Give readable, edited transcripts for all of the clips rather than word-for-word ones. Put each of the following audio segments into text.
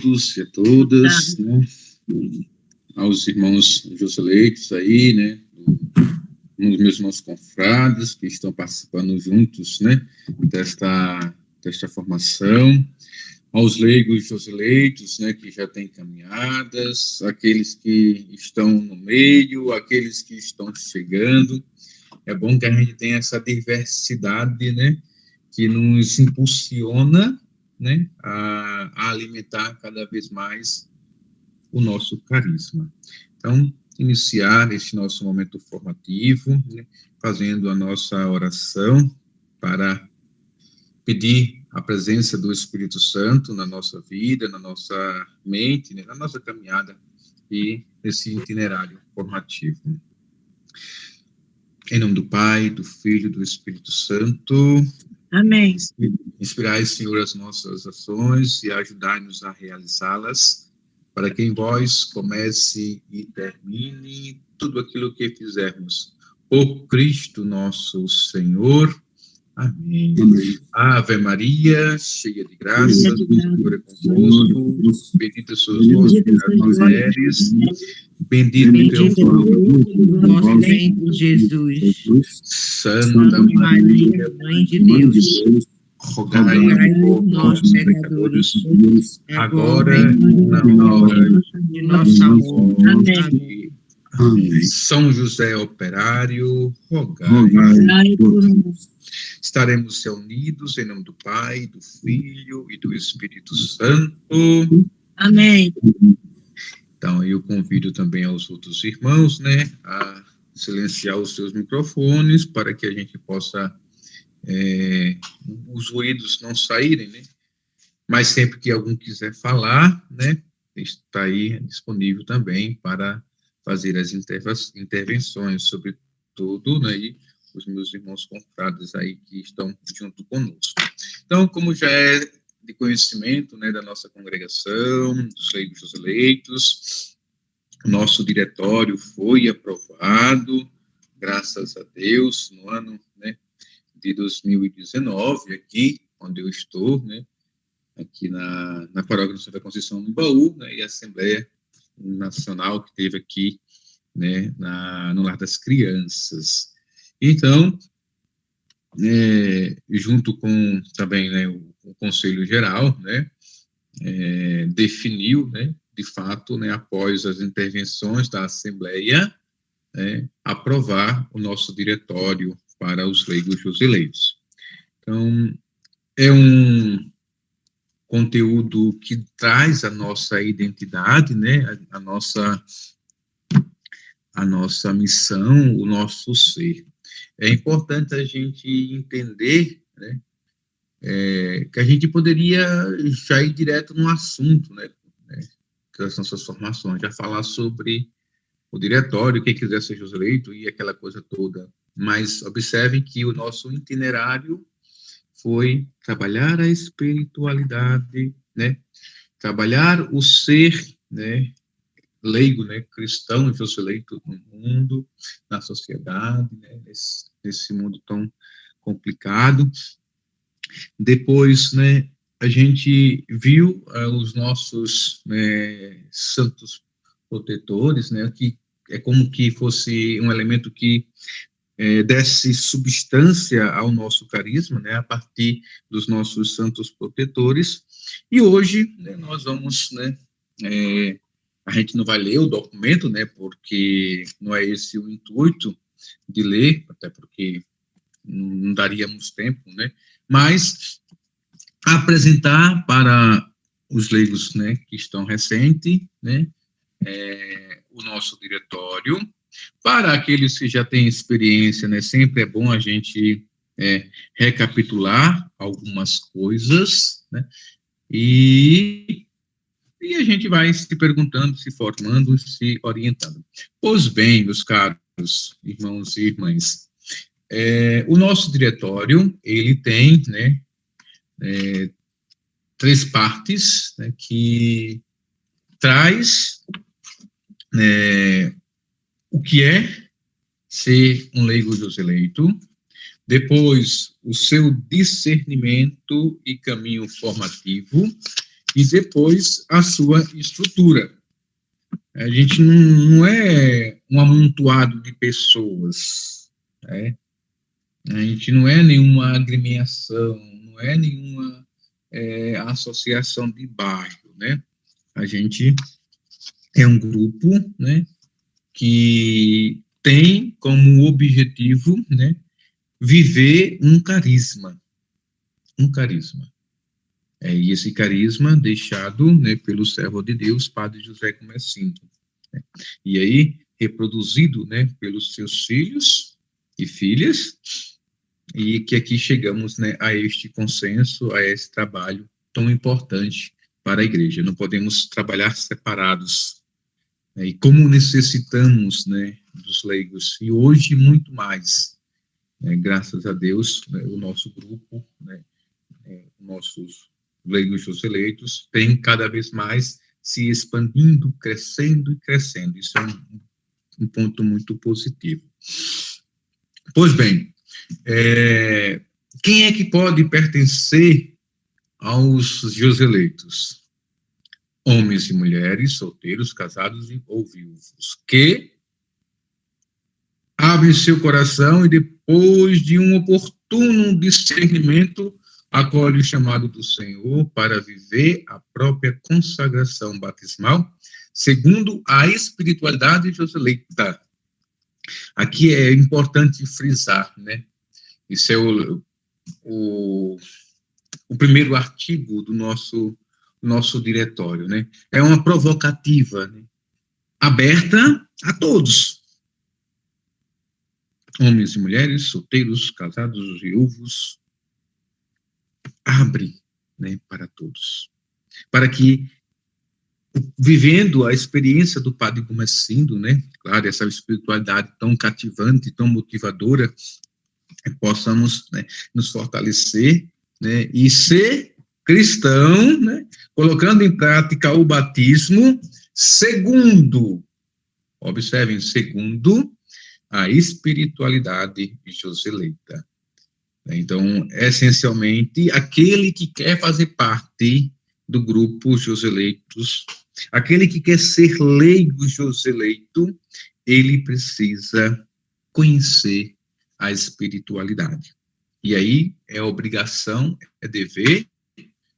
todos e a todas, né, aos irmãos Joseleitos aí, né, uns meus irmãos confrades que estão participando juntos, né, desta formação, aos leigos Joseleitos, né, que já têm caminhadas, aqueles que estão no meio, aqueles que estão chegando. É bom que a gente tenha essa diversidade, né, que nos impulsiona, né, a alimentar cada vez mais o nosso carisma. Então, iniciar este nosso momento formativo, né, fazendo a nossa oração para pedir a presença do Espírito Santo na nossa vida, na nossa mente, né, na nossa caminhada e nesse itinerário formativo. Em nome do Pai, do Filho e do Espírito Santo. Amém. Inspirai, Senhor, as nossas ações e ajudai-nos a realizá-las, para que em vós comece e termine tudo aquilo que fizermos. Por Cristo nosso Senhor. Amém. Ave Maria, cheia de graça, o Senhor é convosco, bendita sois vós entre as mulheres, bendito é o fruto do vosso ventre, Jesus. Santa Maria, Mãe de Deus, rogai por nós, pecadores, agora e na hora de nossa morte. morte. Amém. São José Operário, rogai. Estaremos reunidos em nome do Pai, do Filho e do Espírito Santo. Amém. Então, eu convido também aos outros irmãos, né, a silenciar os seus microfones para que a gente possa os ruídos não saírem, né? Mas sempre que algum quiser falar, né, está aí disponível também para fazer as intervenções, sobretudo, né, e os meus irmãos confrades aí que estão junto conosco. Então, como já é de conhecimento, né, da nossa congregação, dos leigos eleitos, o nosso diretório foi aprovado, graças a Deus, no ano, né, de 2019, aqui, onde eu estou, né, aqui na Paróquia Nossa Senhora da Conceição no Baú, né, e a Assembleia Nacional que teve aqui, né, no Lar das Crianças. Então, junto com também, né, o Conselho Geral, né, definiu, né, de fato, né, após as intervenções da Assembleia, né, aprovar o nosso diretório para os leigos eleitos. Então, é um conteúdo que traz a nossa identidade, né, a nossa missão, o nosso ser. É importante a gente entender, né, que a gente poderia já ir direto no assunto, né, que são suas formações, já falar sobre o diretório, quem quiser ser eleito e aquela coisa toda. Mas observe que o nosso itinerário foi trabalhar a espiritualidade, né? Trabalhar o ser, né, leigo, né, cristão, eleito no mundo, na sociedade, né, nesse mundo tão complicado. Depois, né, a gente viu os nossos, né, santos protetores, né, que é como que fosse um elemento que desse substância ao nosso carisma, né, a partir dos nossos santos protetores. E hoje, né, nós vamos, né, a gente não vai ler o documento, né, porque não é esse o intuito de ler, até porque não daríamos tempo, né, mas apresentar para os leigos, né, que estão recentes, né, o nosso diretório. Para aqueles que já têm experiência, né, sempre é bom a gente recapitular algumas coisas, né, e a gente vai se perguntando, se formando, se orientando. Pois bem, meus caros irmãos e irmãs, o nosso diretório, ele tem, né, 3 partes, né, que traz o que é ser um leigo eleito, depois o seu discernimento e caminho formativo, e depois a sua estrutura. A gente não é um amontoado de pessoas, né? A gente não é nenhuma agremiação, não é nenhuma associação de bairro, né? A gente é um grupo, né, que tem como objetivo, né, viver um carisma. E esse carisma deixado, né, pelo servo de Deus, Padre José Comercindo, né, e aí reproduzido, né, pelos seus filhos e filhas, e que aqui chegamos, né, a este consenso, a esse trabalho tão importante para a igreja. Não podemos trabalhar separados, né, e como necessitamos, né, dos leigos, e hoje muito mais, né, graças a Deus, né, o nosso grupo, né, nossos leigos eleitos tem cada vez mais se expandindo, crescendo e crescendo. Isso é um ponto muito positivo. Pois bem, quem é que pode pertencer aos Joseleitos? Homens e mulheres, solteiros, casados ou viúvos, que abrem seu coração e depois de um oportuno discernimento acolhe o chamado do Senhor para viver a própria consagração batismal, segundo a espiritualidade joseleita. Aqui é importante frisar, né? Isso é o primeiro artigo do nosso diretório, né? É uma provocativa, né, aberta a todos, homens e mulheres, solteiros, casados, viúvos, abre, né, para todos, para que, vivendo a experiência do Padre Comercindo, né, claro, essa espiritualidade tão cativante, tão motivadora, possamos, né, nos fortalecer, né, e ser cristão, né, colocando em prática o batismo segundo, observem, segundo a espiritualidade joseleita. Então, essencialmente, aquele que quer fazer parte do grupo Joseleitos, aquele que quer ser leigo Joseleito, ele precisa conhecer a espiritualidade. E aí é obrigação, é dever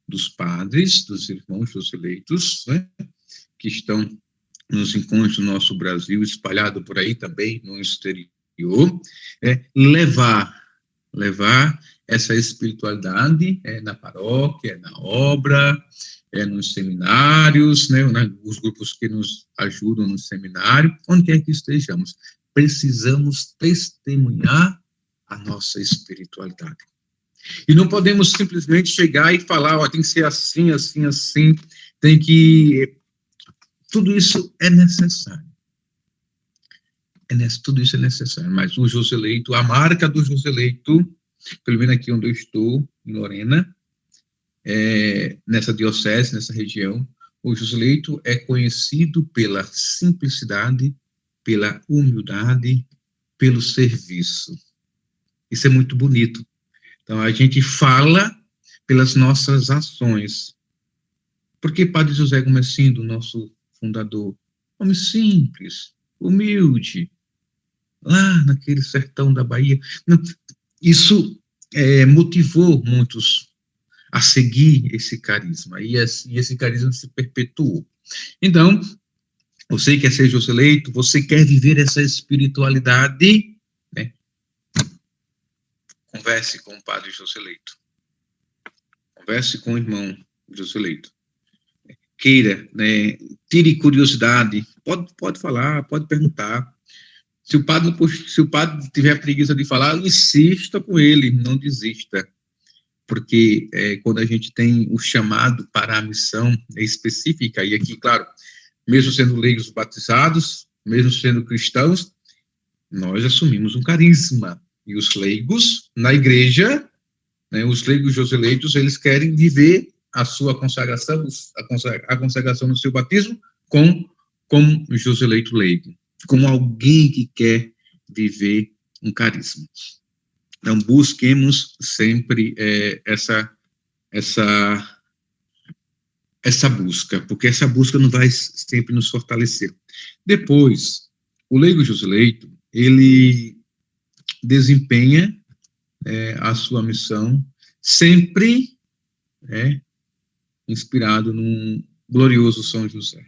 dos padres, dos irmãos Joseleitos, né, que estão nos encontros do nosso Brasil, espalhado por aí também no exterior, levar essa espiritualidade na paróquia, na obra, nos seminários, né, os grupos que nos ajudam no seminário, onde quer que estejamos. Precisamos testemunhar a nossa espiritualidade. E não podemos simplesmente chegar e falar, tem que ser assim, assim, assim, tem que... Tudo isso é necessário. Tudo isso é necessário, mas o Joseleito, a marca do Joseleito, pelo menos aqui onde eu estou, em Lorena, nessa diocese, nessa região, o Joseleito é conhecido pela simplicidade, pela humildade, pelo serviço. Isso é muito bonito. Então, a gente fala pelas nossas ações. Porque Padre José Comercindo, nosso fundador, homem simples, humilde, lá naquele sertão da Bahia, isso motivou muitos a seguir esse carisma, e esse carisma se perpetuou. Então, você quer ser Joseleito, você quer viver essa espiritualidade, né? Converse com o Padre Joseleito. Converse com o irmão Joseleito. Queira, né? Tire curiosidade, pode falar, pode perguntar. Se o padre tiver preguiça de falar, insista com ele, não desista. Porque quando a gente tem o chamado para a missão específica, e aqui, claro, mesmo sendo leigos batizados, mesmo sendo cristãos, nós assumimos um carisma. E os leigos, na igreja, né, os leigos joseleitos, eles querem viver a sua consagração, a consagração no seu batismo, como joseleito leigo, como alguém que quer viver um carisma. Então, busquemos sempre essa essa busca, porque essa busca não vai sempre nos fortalecer. Depois, o leigo Josileito, ele desempenha a sua missão sempre inspirado num glorioso São José.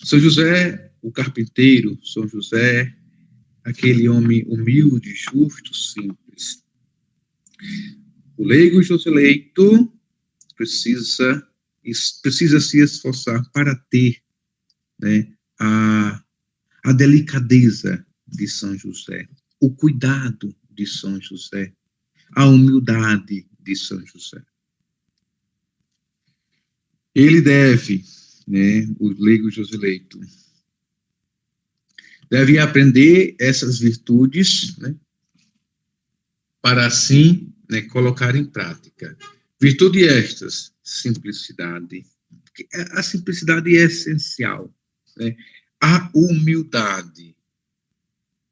São José, o carpinteiro, São José, aquele homem humilde, justo, simples. O leigo Josileito precisa se esforçar para ter, né, a delicadeza de São José, o cuidado de São José, a humildade de São José. Ele deve, né, o leigo Josileito, deve aprender essas virtudes, né, para assim, né, colocar em prática. Virtude estas, simplicidade. Porque a simplicidade é essencial, né? A humildade,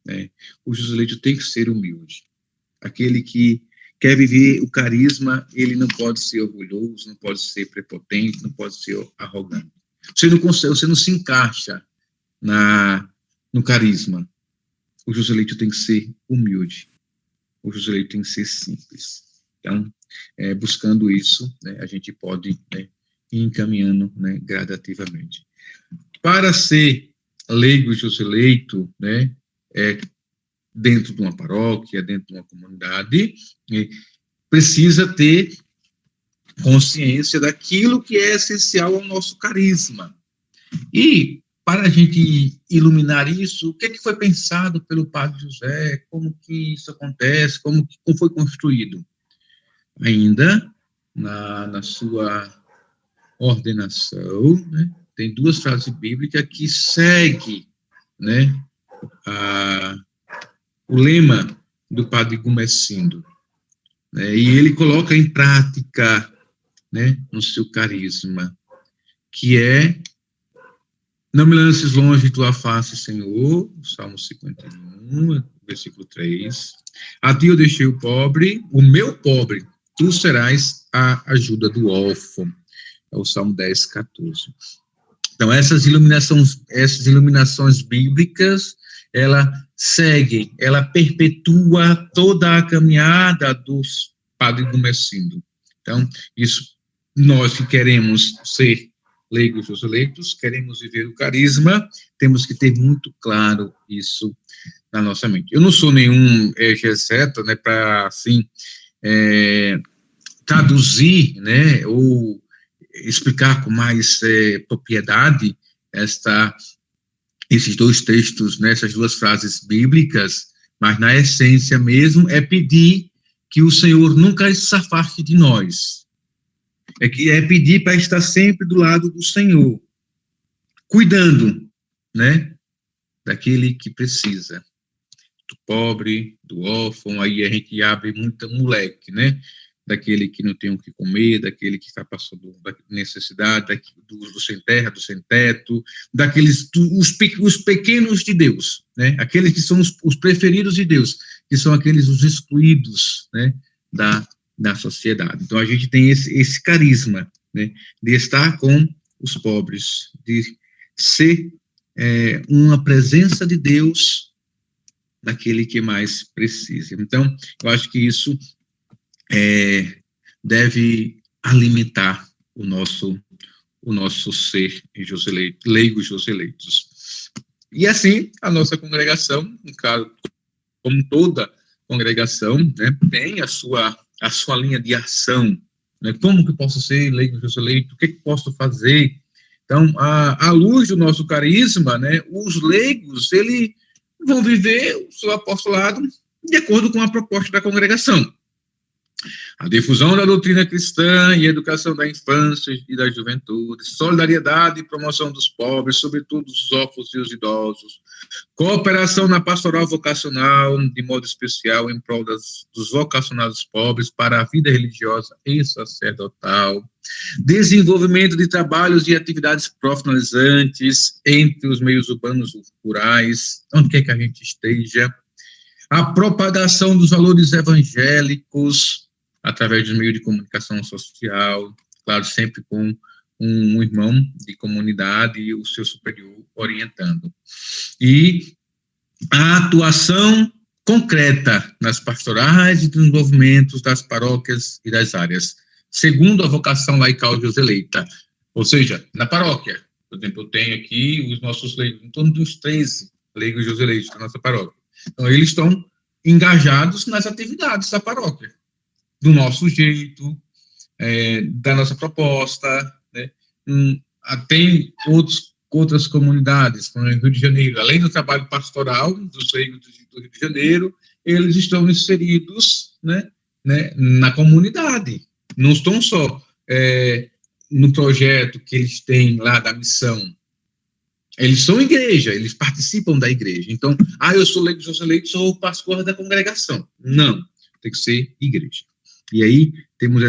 né? O Josileito tem que ser humilde. Aquele que quer viver o carisma, ele não pode ser orgulhoso, não pode ser prepotente, não pode ser arrogante. Você não se encaixa no carisma. O Josileito tem que ser humilde. O Josileito tem que ser simples. Então, buscando isso, né, a gente pode, né, ir encaminhando, né, gradativamente. Para ser leigo Josileito, né, dentro de uma paróquia, dentro de uma comunidade, precisa ter consciência daquilo que é essencial ao nosso carisma. E, para a gente iluminar isso, o que foi pensado pelo Padre José, como que isso acontece, como foi construído? Ainda, na sua ordenação, né, tem 2 frases bíblicas que seguem, né, o lema do Padre Gumecindo, né, e ele coloca em prática, né, no seu carisma, que é: não me lances longe de tua face, Senhor, Salmo 51, versículo 3. A ti eu deixei o meu pobre, tu serás a ajuda do órfão. É o Salmo 10, 14. Então, essas iluminações bíblicas, ela segue, ela perpetua toda a caminhada dos Padre Gumecindo. Então, isso, nós que queremos ser leigos ou eleitos, queremos viver o carisma, temos que ter muito claro isso na nossa mente. Eu não sou nenhum exegeta, né, para, assim, traduzir, né, ou explicar com mais propriedade esses 2 textos, né, essas 2 frases bíblicas, mas na essência mesmo é pedir que o Senhor nunca se afaste de nós. É pedir para estar sempre do lado do Senhor, cuidando, né, daquele que precisa, do pobre, do órfão. Aí a gente abre muito moleque, né, daquele que não tem o que comer, daquele que está passando necessidade, do sem terra, do sem teto, os pequenos de Deus, né, aqueles que são os preferidos de Deus, que são aqueles os excluídos, né, da sociedade. Então a gente tem esse carisma, né, de estar com os pobres, de ser uma presença de Deus naquele que mais precisa. Então, eu acho que isso deve alimentar o nosso ser leigos Joseleitos. E assim, a nossa congregação, claro, como toda congregação, né, tem a sua linha de ação, né, como que posso ser leigo Joseleito, o que posso fazer? Então, à luz do nosso carisma, né, os leigos, eles vão viver o seu apostolado de acordo com a proposta da congregação. A difusão da doutrina cristã e educação da infância e da juventude, solidariedade e promoção dos pobres, sobretudo dos órfãos e os idosos, cooperação na pastoral vocacional, de modo especial em prol dos vocacionados pobres para a vida religiosa e sacerdotal, desenvolvimento de trabalhos e atividades profissionalizantes entre os meios urbanos e rurais, onde quer que a gente esteja, a propagação dos valores evangélicos através dos meios de comunicação social, claro, sempre com um irmão de comunidade e o seu superior orientando. E a atuação concreta nas pastorais e desenvolvimentos das paróquias e das áreas, segundo a vocação laical joseleita, ou seja, na paróquia. Por exemplo, eu tenho aqui os nossos leigos, em torno dos 13 leigos joseleitos da nossa paróquia. Então, eles estão engajados nas atividades da paróquia, do nosso jeito, da nossa proposta, né? Tem outras comunidades, como no Rio de Janeiro, além do trabalho pastoral dos leigos do Rio de Janeiro, eles estão inseridos, né, na comunidade, não estão só no projeto que eles têm lá da missão, eles são igreja, eles participam da igreja. Então, eu sou leigo joseleito, sou pastor da congregação. Não, tem que ser igreja. E aí temos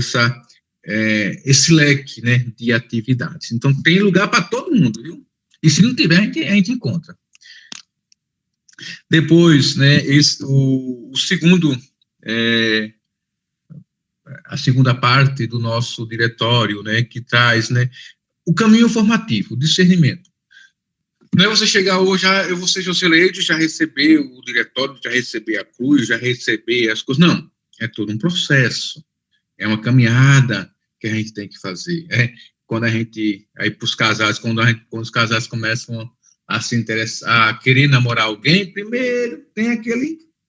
esse leque, né, de atividades. Então, tem lugar para todo mundo, viu? E se não tiver, a gente encontra. Depois, né, a segunda parte do nosso diretório, né, que traz, né, o caminho formativo, o discernimento. Não é você chegar hoje, eu vou ser joseleito, já receber o diretório, já receber a cruz, já receber as coisas. Não, é todo um processo, é uma caminhada que a gente tem que fazer. Quando a gente, aí para os casais, quando os casais começam a se interessar, a querer namorar alguém, primeiro tem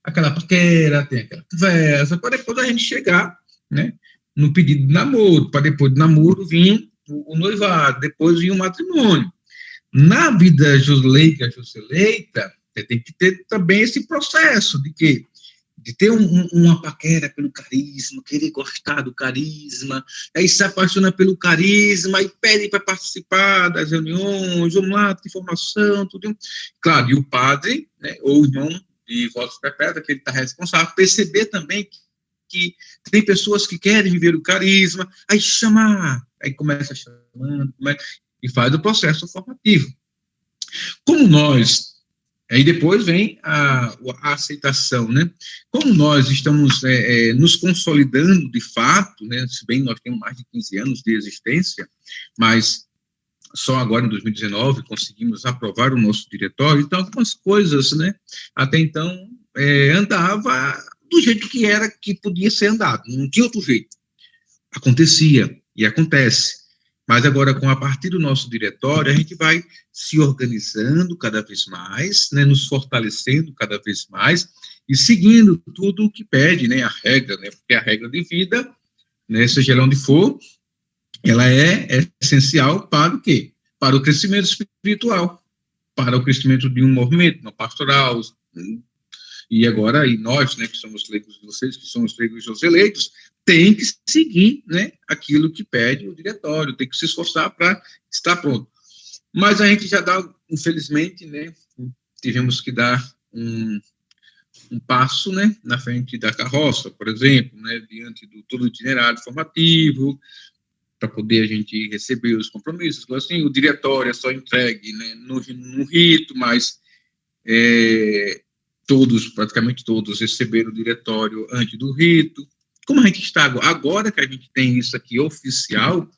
aquela paquera, tem aquela conversa, para depois a gente chegar, né, no pedido de namoro, para depois do namoro vir o noivado, depois vir o matrimônio. Na vida joseleita, você tem que ter também esse processo de ter uma paquera pelo carisma, querer gostar do carisma, aí se apaixona pelo carisma, e pede para participar das reuniões, vamos lá, tem informação, tudo. Claro, e o padre, né, ou o irmão de votos perpétua, que ele está responsável, perceber também que tem pessoas que querem viver o carisma, aí chamar, aí começa chamando, e faz o processo formativo. Como nós, aí depois vem a aceitação, né? Como nós estamos nos consolidando de fato, né? Se bem nós temos mais de 15 anos de existência, mas só agora em 2019 conseguimos aprovar o nosso diretório, então algumas coisas, né? Até então andava do jeito que podia ser andado, não tinha outro jeito. Acontecia e acontece. Mas agora, a partir do nosso diretório, a gente vai se organizando cada vez mais, né, nos fortalecendo cada vez mais e seguindo tudo o que pede, né, a regra, né, porque a regra de vida, né, seja ela onde for, ela é essencial para o quê? Para o crescimento espiritual, para o crescimento de um movimento, uma pastoral. E agora, nós, né, que somos leigos de vocês, que somos leigos joseleitos, tem que seguir, né, aquilo que pede o diretório, tem que se esforçar para estar pronto. Mas a gente já dá, infelizmente, né, tivemos que dar um passo, né, na frente da carroça, por exemplo, né, diante do todo o itinerário formativo, para poder a gente receber os compromissos. Assim, o diretório é só entregue, né, no rito, mas praticamente todos, receberam o diretório antes do rito. Como a gente está agora que a gente tem isso aqui oficial,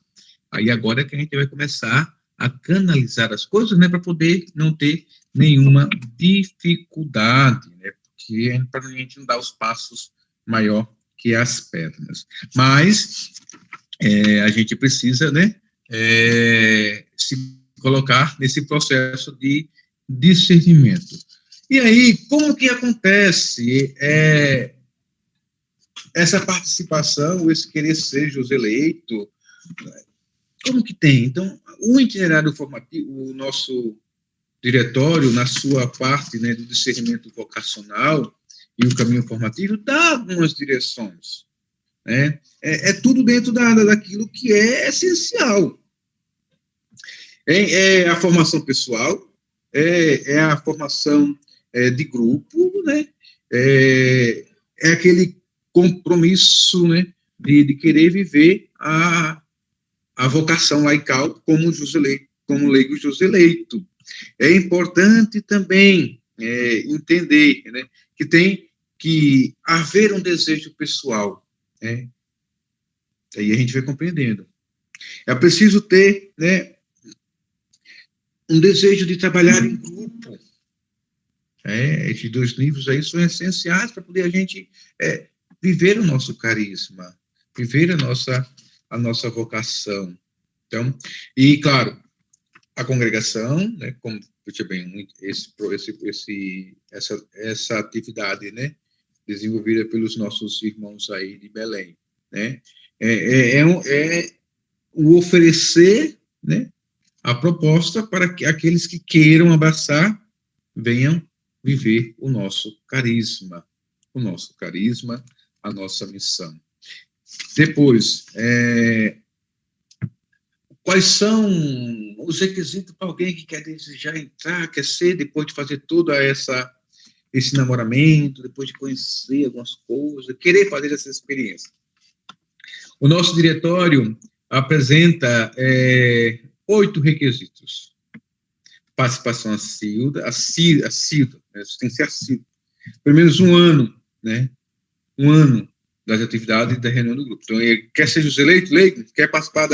aí agora é que a gente vai começar a canalizar as coisas, né, para poder não ter nenhuma dificuldade, né, porque para a gente não dar os passos maior que as pernas. Mas a gente precisa, né, se colocar nesse processo de discernimento. E aí, como que acontece essa participação, esse querer ser joseleito? Como que tem? Então, o itinerário formativo, o nosso diretório, na sua parte, né, do discernimento vocacional e o caminho formativo, dá algumas direções, né? É tudo dentro daquilo que é essencial. É a formação pessoal, é a formação de grupo, né? É aquele compromisso, né, de querer viver a vocação laical como leigo joseleito. É importante também entender, né, que tem que haver um desejo pessoal, né? Aí a gente vai compreendendo. É preciso ter, né, um desejo de trabalhar em grupo. Esses 2 livros aí são essenciais para poder a gente viver o nosso carisma, viver a nossa vocação. Então, e claro, a congregação, né, como veja bem, essa atividade, né, desenvolvida pelos nossos irmãos aí de Belém, né, o oferecer, né, a proposta para que aqueles que queiram abraçar venham viver o nosso carisma, a nossa missão. Depois, quais são os requisitos para alguém que quer desejar entrar, quer ser, depois de fazer toda esse namoramento, depois de conhecer algumas coisas, querer fazer essa experiência? O nosso diretório apresenta 8 requisitos. Participação assídua, né? Tem que ser assídua. Pelo menos um ano, né? Um ano das atividades da reunião do grupo. Então, ele quer ser os eleitos, quer participar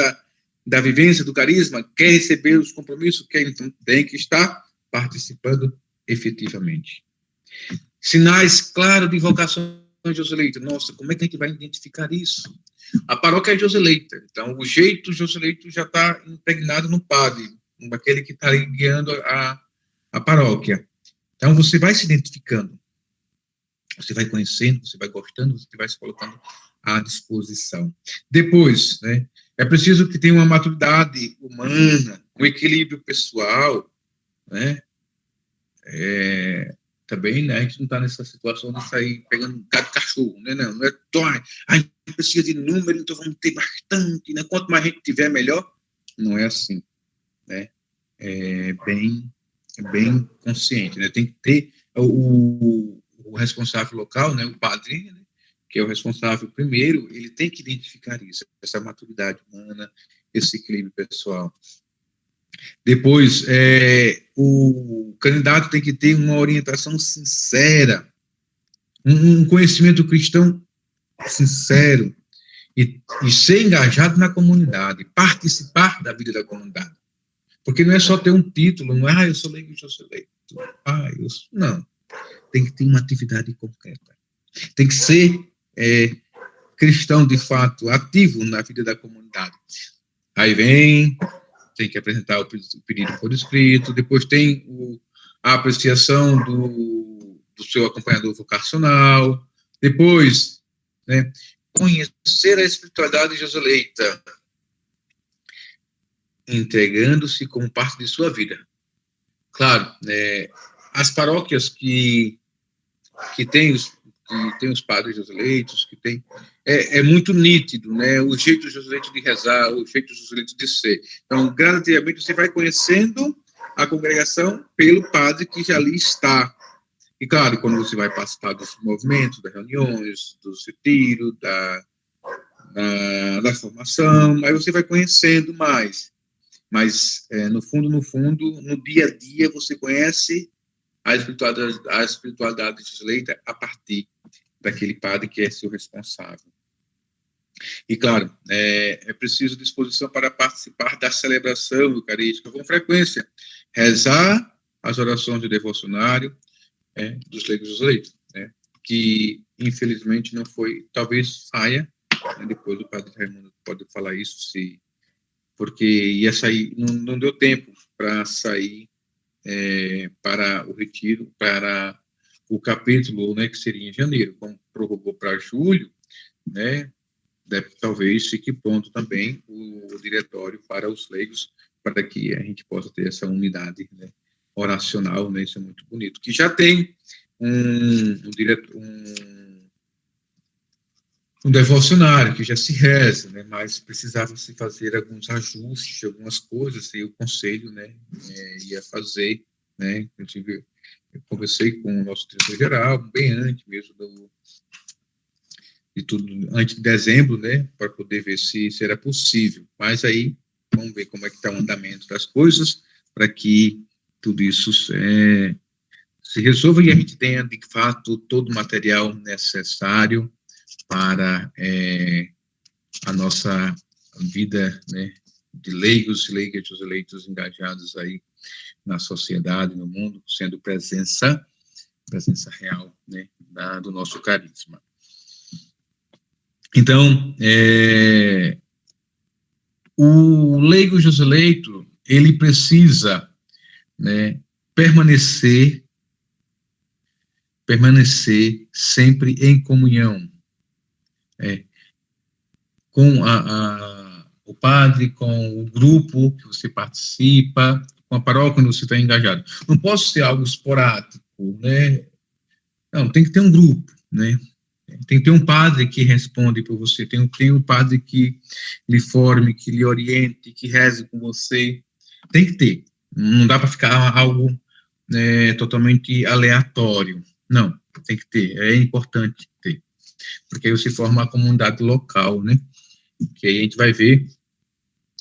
da vivência do carisma, quer receber os compromissos, então tem que estar participando efetivamente. Sinais claros de vocação joseleita. Nossa, como é que a gente vai identificar isso? A paróquia é joseleita, então o jeito joseleito já está impregnado no padre, aquele que está guiando a paróquia. Então você vai se identificando, você vai conhecendo, você vai gostando, você vai se colocando à disposição. Depois, né, é preciso que tenha uma maturidade humana, um equilíbrio pessoal, né? Também, né, a gente não está nessa situação de sair pegando um bocado de cachorro, né? Não é a gente precisa de número, então vamos ter bastante, né? Quanto mais a gente tiver, melhor. Não é assim, né? É bem consciente, né? Tem que ter o responsável local, né? O padre, né? Que é o responsável primeiro, ele tem que identificar isso, essa maturidade humana, esse equilíbrio pessoal. Depois, o candidato tem que ter uma orientação sincera, um conhecimento cristão sincero e ser engajado na comunidade, participar da vida da comunidade. Porque não é só ter um título, não é, eu sou leigo, eu sou eleito. Não. Tem que ter uma atividade concreta. Tem que ser cristão, de fato, ativo na vida da comunidade. Aí tem que apresentar o pedido por escrito, depois tem a apreciação do seu acompanhador vocacional, depois, né, conhecer a espiritualidade joseleita, entregando-se como parte de sua vida. Claro, as paróquias que têm os padres joseleitos, que tem, é muito nítido, né, o jeito joseleito de rezar, o jeito joseleito de ser. Então, gradativamente, você vai conhecendo a congregação pelo padre que já ali está. E, claro, quando você vai participar dos movimentos, das reuniões, do retiro, da formação, aí você vai conhecendo mais. Mas, no fundo, no dia a dia, você conhece a espiritualidade joseleita a partir daquele padre que é seu responsável. E, claro, é preciso disposição para participar da celebração eucarística com frequência, rezar as orações do devocionário dos leigos joseleitos, né, que, infelizmente, não foi, talvez saia, né, depois o padre Raimundo pode falar isso, porque ia sair, não deu tempo para sair para o retiro, para o capítulo, né, que seria em janeiro, como prorrogou para julho, né, talvez fique pronto também o diretório para os leigos, para que a gente possa ter essa unidade, né, oracional, né, isso é muito bonito, que já tem um devocionário que já se reza, né, mas precisava se fazer alguns ajustes, algumas coisas, e o conselho, né, ia fazer, né, inclusive eu conversei com o nosso diretor-geral, bem antes mesmo de tudo, antes de dezembro, né, para poder ver se era possível, mas aí vamos ver como é que está o andamento das coisas, para que tudo isso se resolva e a gente tenha, de fato, todo o material necessário para vida, né, de leigos e leigas eleitos engajados aí na sociedade, no mundo, sendo presença real, né, do nosso carisma. Então, o leigo joseleito, ele precisa, né, permanecer sempre em comunhão, com o padre, com o grupo que você participa, com a paróquia onde você está engajado. Não posso ser algo esporádico, né? Não, tem que ter um grupo, né? Tem que ter um padre que responde por você, tem um padre que lhe forme, que lhe oriente, que reze com você. Tem que ter. Não dá para ficar algo, né, totalmente aleatório. Não, tem que ter. É importante ter. Porque aí você forma a comunidade local, né? Que aí a gente vai ver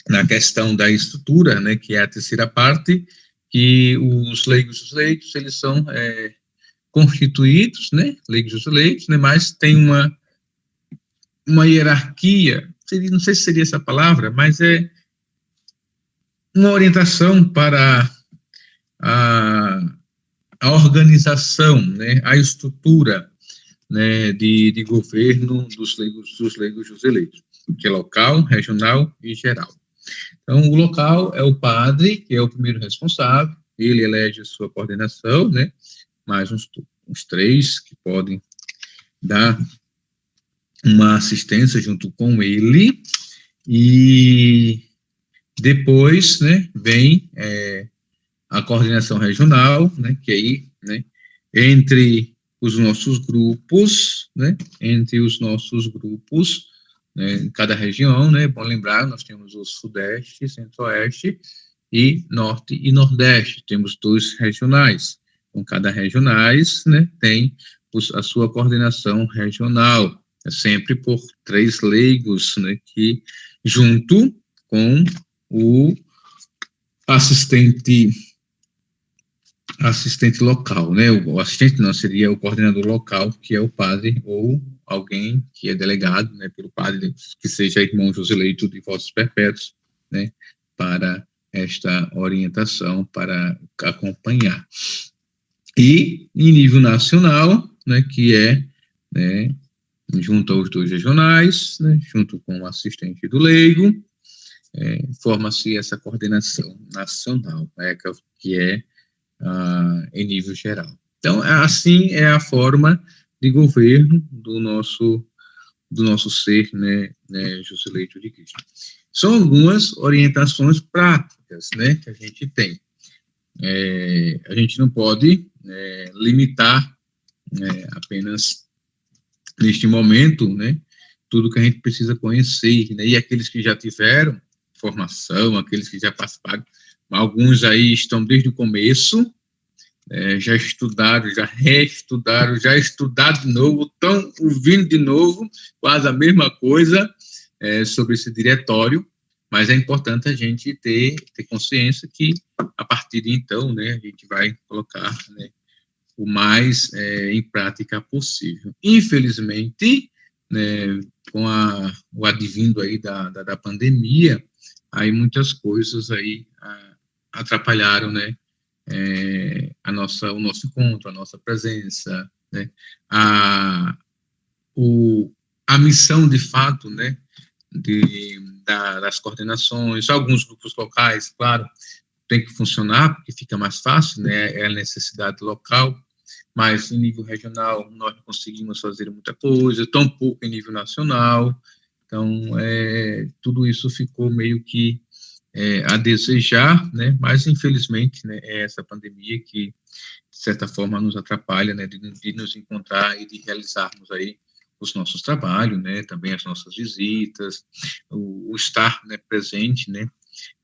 na questão da estrutura, né, que é a terceira parte, que os leigos eleitos, eles são constituídos, né, leigos eleitos, né, mas tem uma hierarquia, não sei se seria essa palavra, mas é uma orientação para a organização, né, a estrutura, né, de governo dos leigos eleitos, que é local, regional e geral. Então, o local é o padre, que é o primeiro responsável, ele elege a sua coordenação, né, mais uns 3 que podem dar uma assistência junto com ele, e depois, né, vem a coordenação regional, né, que aí, né, entre os nossos grupos, né, em cada região, né, é bom lembrar, nós temos o Sudeste, Centro-Oeste e Norte e Nordeste, temos 2 regionais, com cada regionais, né, tem a sua coordenação regional, sempre por 3 leigos, né, que junto com o assistente local, né, o assistente não, seria o coordenador local, que é o padre ou alguém que é delegado, né, pelo padre, que seja irmão joseleito de votos perpétuos, né, para esta orientação, para acompanhar. E em nível nacional, né, que é, né, junto aos 2 regionais, né, junto com o assistente do leigo, forma-se essa coordenação nacional, né, que é em nível geral. Então, assim é a forma de governo do nosso ser, né, joseleito de Cristo. São algumas orientações práticas, né, que a gente tem. A gente não pode limitar apenas neste momento, né, tudo que a gente precisa conhecer, né, e aqueles que já tiveram formação, aqueles que já participaram, alguns aí estão desde o começo, já estudaram, já reestudaram, já estudaram de novo, estão ouvindo de novo, quase a mesma coisa sobre esse diretório, mas é importante a gente ter consciência que, a partir de então, né, a gente vai colocar, né, o mais em prática possível. Infelizmente, né, com o advindo aí da pandemia, aí muitas coisas aí atrapalharam, né, o nosso encontro, a nossa presença, né, a missão, de fato, né, das coordenações, alguns grupos locais, claro, tem que funcionar, porque fica mais fácil, né, é a necessidade local, mas em nível regional nós não conseguimos fazer muita coisa, tão pouco em nível nacional, então tudo isso ficou meio que a desejar, né, mas infelizmente, né, é essa pandemia que, de certa forma, nos atrapalha, né, de nos encontrar e de realizarmos aí os nossos trabalhos, né, também as nossas visitas, o estar, né, presente, né,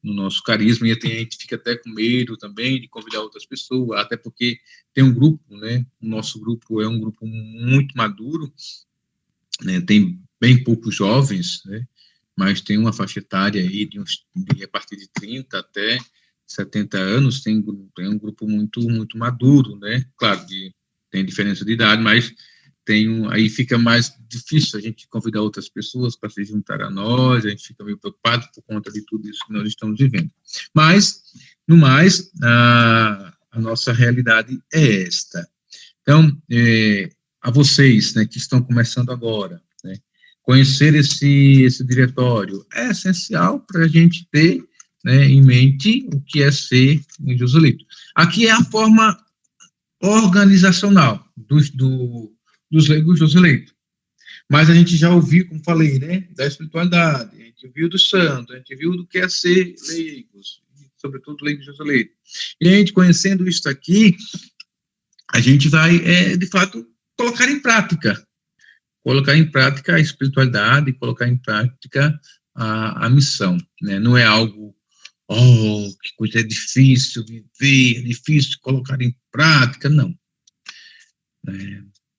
no nosso carisma, e a gente fica até com medo também de convidar outras pessoas, até porque tem um grupo, né, o nosso grupo é um grupo muito maduro, né, tem bem poucos jovens, né, mas tem uma faixa etária aí de a partir de 30 até 70 anos, tem um grupo muito, muito maduro, né, claro, tem diferença de idade, mas aí fica mais difícil a gente convidar outras pessoas para se juntar a nós, a gente fica meio preocupado por conta de tudo isso que nós estamos vivendo. Mas, no mais, a nossa realidade é esta. Então, a vocês, né, que estão começando agora, né, conhecer esse diretório é essencial para a gente ter, né, em mente o que é ser Joselito. Aqui é a forma organizacional dos leigos Joselito. Mas a gente já ouviu, como falei, né, da espiritualidade, a gente viu do santo, a gente viu do que é ser leigos, sobretudo leigos Joselito. E a gente conhecendo isso aqui, a gente vai, de fato, colocar em prática a espiritualidade, colocar em prática a missão, né? Não é algo, que coisa difícil viver, difícil colocar em prática, não.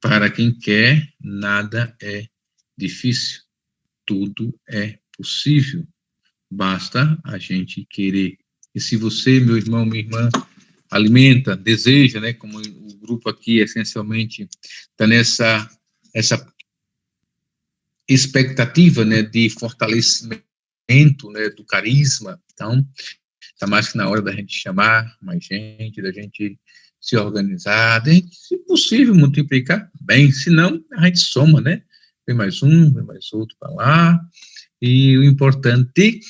Para quem quer, nada é difícil, tudo é possível, basta a gente querer. E se você, meu irmão, minha irmã, alimenta, deseja, né, como o grupo aqui essencialmente está nessa essa expectativa, né, de fortalecimento, né, do carisma, então está mais que na hora da gente chamar mais gente, da gente se organizar, de gente, se possível, multiplicar bem, se não, a gente soma, né, vem mais um, vem mais outro para lá, e o importante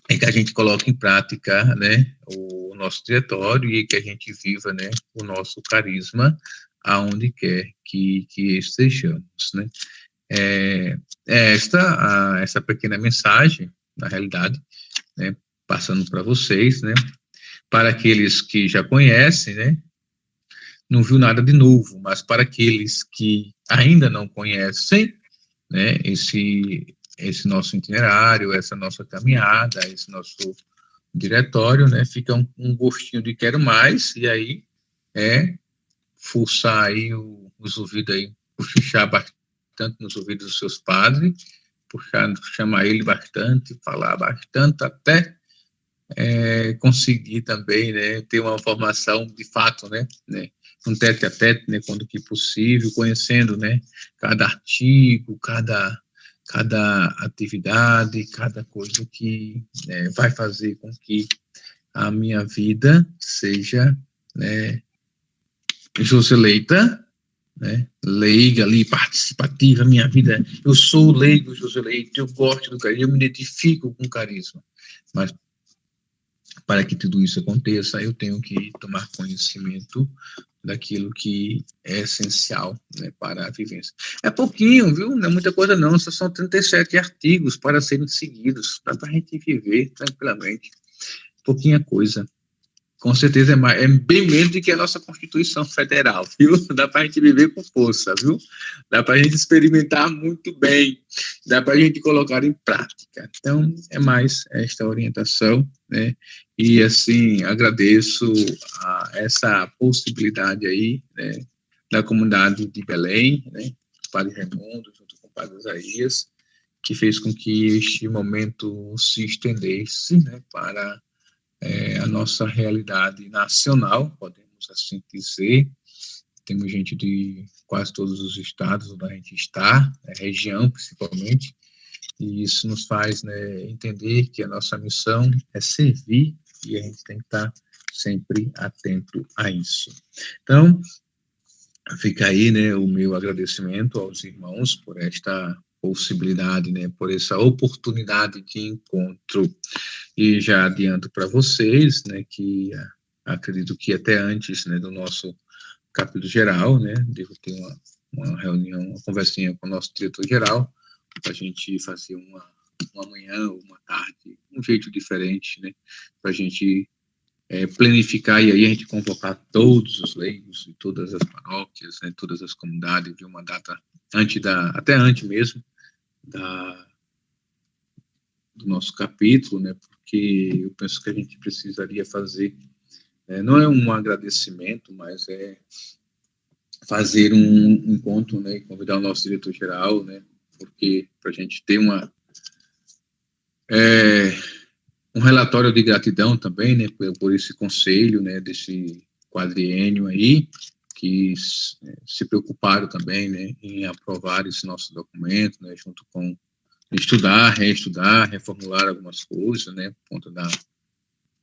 é que a gente coloque em prática, né, o nosso diretório e que a gente viva, né, o nosso carisma aonde quer que estejamos, né. Essa pequena mensagem, na realidade, né, passando para vocês, né, para aqueles que já conhecem, né, não viu nada de novo, mas para aqueles que ainda não conhecem, né, esse nosso itinerário, essa nossa caminhada, esse nosso diretório, né, fica um gostinho de quero mais, e aí forçar aí os ouvidos aí, puxar bastante nos ouvidos dos seus padres, chamar ele bastante, falar bastante, até conseguir também, né, ter uma formação de fato, né, um tete a tete, né, quando que possível, conhecendo, né, cada artigo, cada atividade, cada coisa que vai fazer com que a minha vida seja, né, Joseleita, né, leiga ali, participativa, minha vida, eu sou leigo Joseleita, eu gosto do carisma, eu me identifico com carisma, mas para que tudo isso aconteça, eu tenho que tomar conhecimento daquilo que é essencial, né, para a vivência. É pouquinho, viu? Não é muita coisa não, só são 37 artigos para serem seguidos, para a gente viver tranquilamente. Pouquinha coisa. Com certeza é bem menos do que a nossa Constituição Federal, viu? Dá para a gente viver com força, viu? Dá para a gente experimentar muito bem, dá para a gente colocar em prática. Então, é mais esta orientação, né? E, assim, agradeço essa possibilidade aí, né, da comunidade de Belém, né? O Padre Raimundo, junto com o Padre Isaías, que fez com que este momento se estendesse, né, para a nossa realidade nacional, podemos assim dizer. Temos gente de quase todos os estados onde a gente está, região principalmente, e isso nos faz, né, entender que a nossa missão é servir e a gente tem que estar sempre atento a isso. Então, fica aí, né, o meu agradecimento aos irmãos por esta possibilidade, né, por essa oportunidade de encontro. E já adianto para vocês, né, que acredito que até antes, né, do nosso capítulo geral, né, devo ter uma reunião, uma conversinha com o nosso diretor-geral, para a gente fazer uma manhã ou uma tarde, um jeito diferente, né, para a gente planificar e aí a gente convocar todos os leigos de todas as paróquias, né, todas as comunidades, de uma data até antes mesmo do nosso capítulo, né, porque eu penso que a gente precisaria fazer, não é um agradecimento, mas é fazer um encontro, né, e convidar o nosso diretor-geral, né, porque para a gente ter um relatório de gratidão também, né, por esse conselho, né, desse quadriênio aí, que se preocuparam também, né, em aprovar esse nosso documento, né, junto com estudar, reestudar, reformular algumas coisas, né, por conta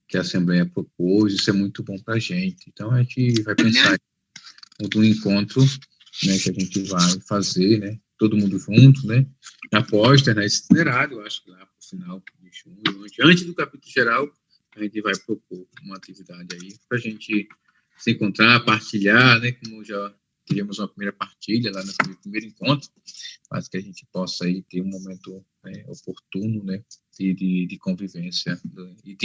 que a Assembleia propôs. Isso é muito bom para a gente. Então, a gente vai pensar no encontro, né, que a gente vai fazer, né, todo mundo junto, né, após terminar esse itinerário, eu acho que lá para o final de junho, antes do capítulo geral, a gente vai propor uma atividade aí para a gente se encontrar, partilhar, né, como já teríamos uma primeira partilha lá no primeiro encontro, mas que a gente possa aí ter um momento, né, oportuno, né, de convivência, né, e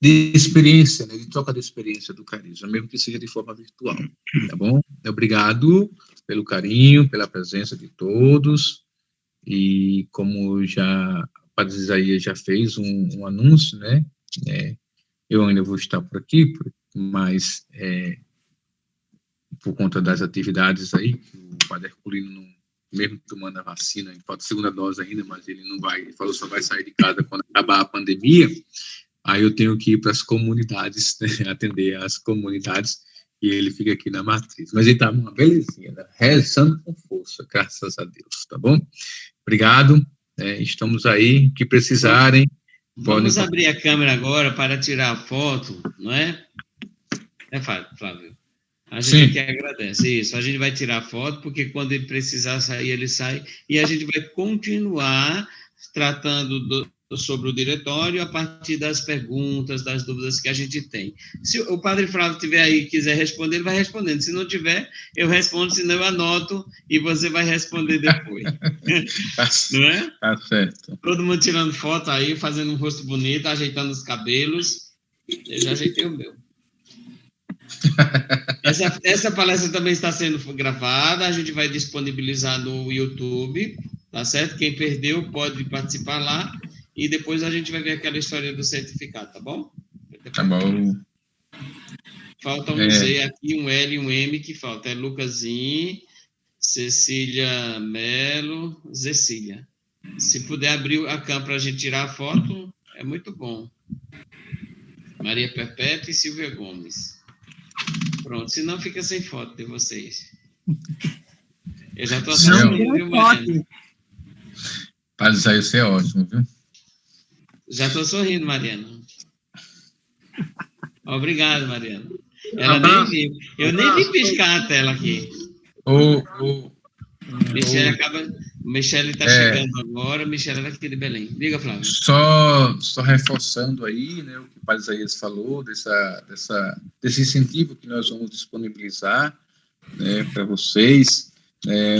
de experiência, né, de troca de experiência do carisma, mesmo que seja de forma virtual, tá bom? Obrigado pelo carinho, pela presença de todos, e como já o Padre Isaías já fez um anúncio, né, eu ainda vou estar por aqui, mas por conta das atividades aí, que o Padre Herculino, não, mesmo tomando a vacina, falta segunda dose ainda, mas ele não vai, ele falou só vai sair de casa quando acabar a pandemia. Aí eu tenho que ir para as comunidades, né, atender as comunidades, e ele fica aqui na matriz. Mas ele está uma belezinha, né, rezando com força, graças a Deus, tá bom? Obrigado, estamos aí, que precisarem. Vamos abrir a câmera agora para tirar a foto, não é? Flávio? A gente aqui agradece. Isso, a gente vai tirar a foto, porque quando ele precisar sair, ele sai, e a gente vai continuar tratando sobre o diretório a partir das perguntas, das dúvidas que a gente tem. Se o Padre Flávio estiver aí e quiser responder, ele vai respondendo. Se não tiver, eu respondo, senão eu anoto e você vai responder depois. Não é? Tá certo. Todo mundo tirando foto aí, fazendo um rosto bonito, ajeitando os cabelos. Eu já ajeitei o meu. Essa palestra também está sendo gravada, a gente vai disponibilizar no YouTube, tá certo? Quem perdeu pode participar lá, e depois a gente vai ver aquela história do certificado, tá bom? Tá bom. Falta um Z aqui, um L e um M que falta. É Lucasinho, Cecília Melo, Zecília. Se puder abrir a câmera para a gente tirar a foto, é muito bom. Maria Perpétua e Silvia Gomes. Pronto, senão fica sem foto de vocês. Eu já estou assistindo, viu, Mariana? Padre Isaías, isso é ótimo, viu? Já estou sorrindo, Mariana. Obrigado, Mariana. Ela nem viu. Eu nem vi piscar a tela aqui. Michele está chegando agora. Michele é daqui de Belém. Diga, Flávio. Só reforçando aí, né, o que o Padre Isaías falou, desse incentivo que nós vamos disponibilizar, né, para vocês.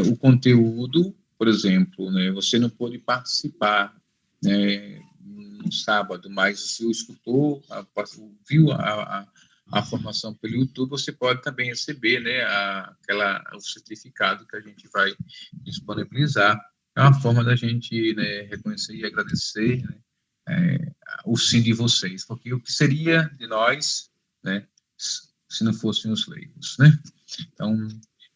O conteúdo, por exemplo, né, você não pôde participar, né, no sábado, mas se o escutou, viu a formação pelo YouTube, você pode também receber, né, o certificado que a gente vai disponibilizar. É uma forma da gente, né, reconhecer e agradecer, né, o sim de vocês, porque o que seria de nós, né, se não fossem os leigos, né? Então,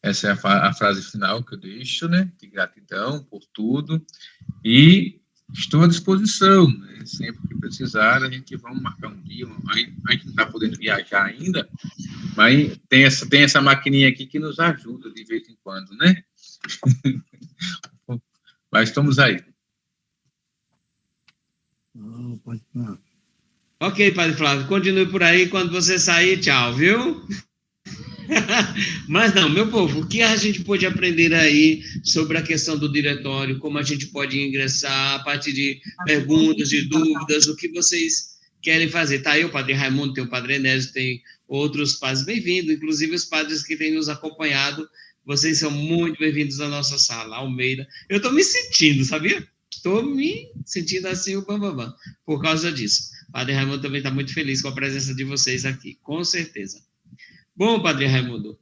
essa é a frase final que eu deixo, né, de gratidão por tudo, e estou à disposição, né? Sempre que precisar, a gente vai marcar um dia. A gente não está podendo viajar ainda, mas tem essa maquininha aqui que nos ajuda de vez em quando, né? Mas estamos aí. Ok, Padre Flávio, continue por aí. Quando você sair, tchau, viu? Mas não, meu povo, o que a gente pode aprender aí sobre a questão do diretório, como a gente pode ingressar, a partir de perguntas, de dúvidas, o que vocês querem fazer? Tá aí o Padre Raimundo, tem o Padre Enésio, tem outros padres, bem-vindos, inclusive os padres que têm nos acompanhado, vocês são muito bem-vindos à nossa sala, Almeida. Eu estou me sentindo, sabia? Estou me sentindo assim, o bambambam, por causa disso. O Padre Raimundo também está muito feliz com a presença de vocês aqui, com certeza. Bom, Padre Raimundo,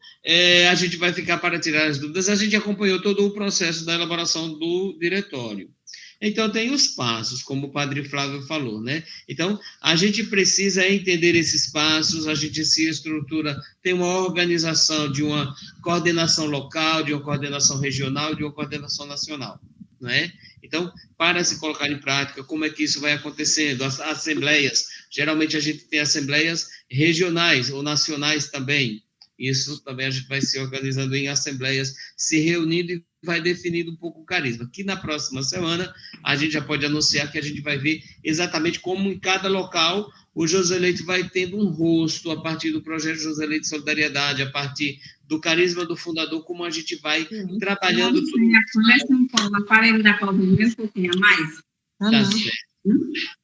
a gente vai ficar para tirar as dúvidas. A gente acompanhou todo o processo da elaboração do diretório. Então, tem os passos, como o Padre Flávio falou, né? Então, a gente precisa entender esses passos, a gente se estrutura, tem uma organização de uma coordenação local, de uma coordenação regional, de uma coordenação nacional, né? Então, para se colocar em prática, como é que isso vai acontecendo? As assembleias, Geralmente a gente tem assembleias regionais ou nacionais também. Isso também a gente vai se organizando em assembleias, se reunindo e vai definindo um pouco o carisma. Que na próxima semana a gente já pode anunciar que a gente vai ver exatamente como em cada local o José Leite vai tendo um rosto a partir do projeto José Leite Solidariedade, a partir do carisma do fundador, como a gente vai trabalhando tudo. Conversa com o aparelho da Paulo um pouquinho a mais. Tá certo.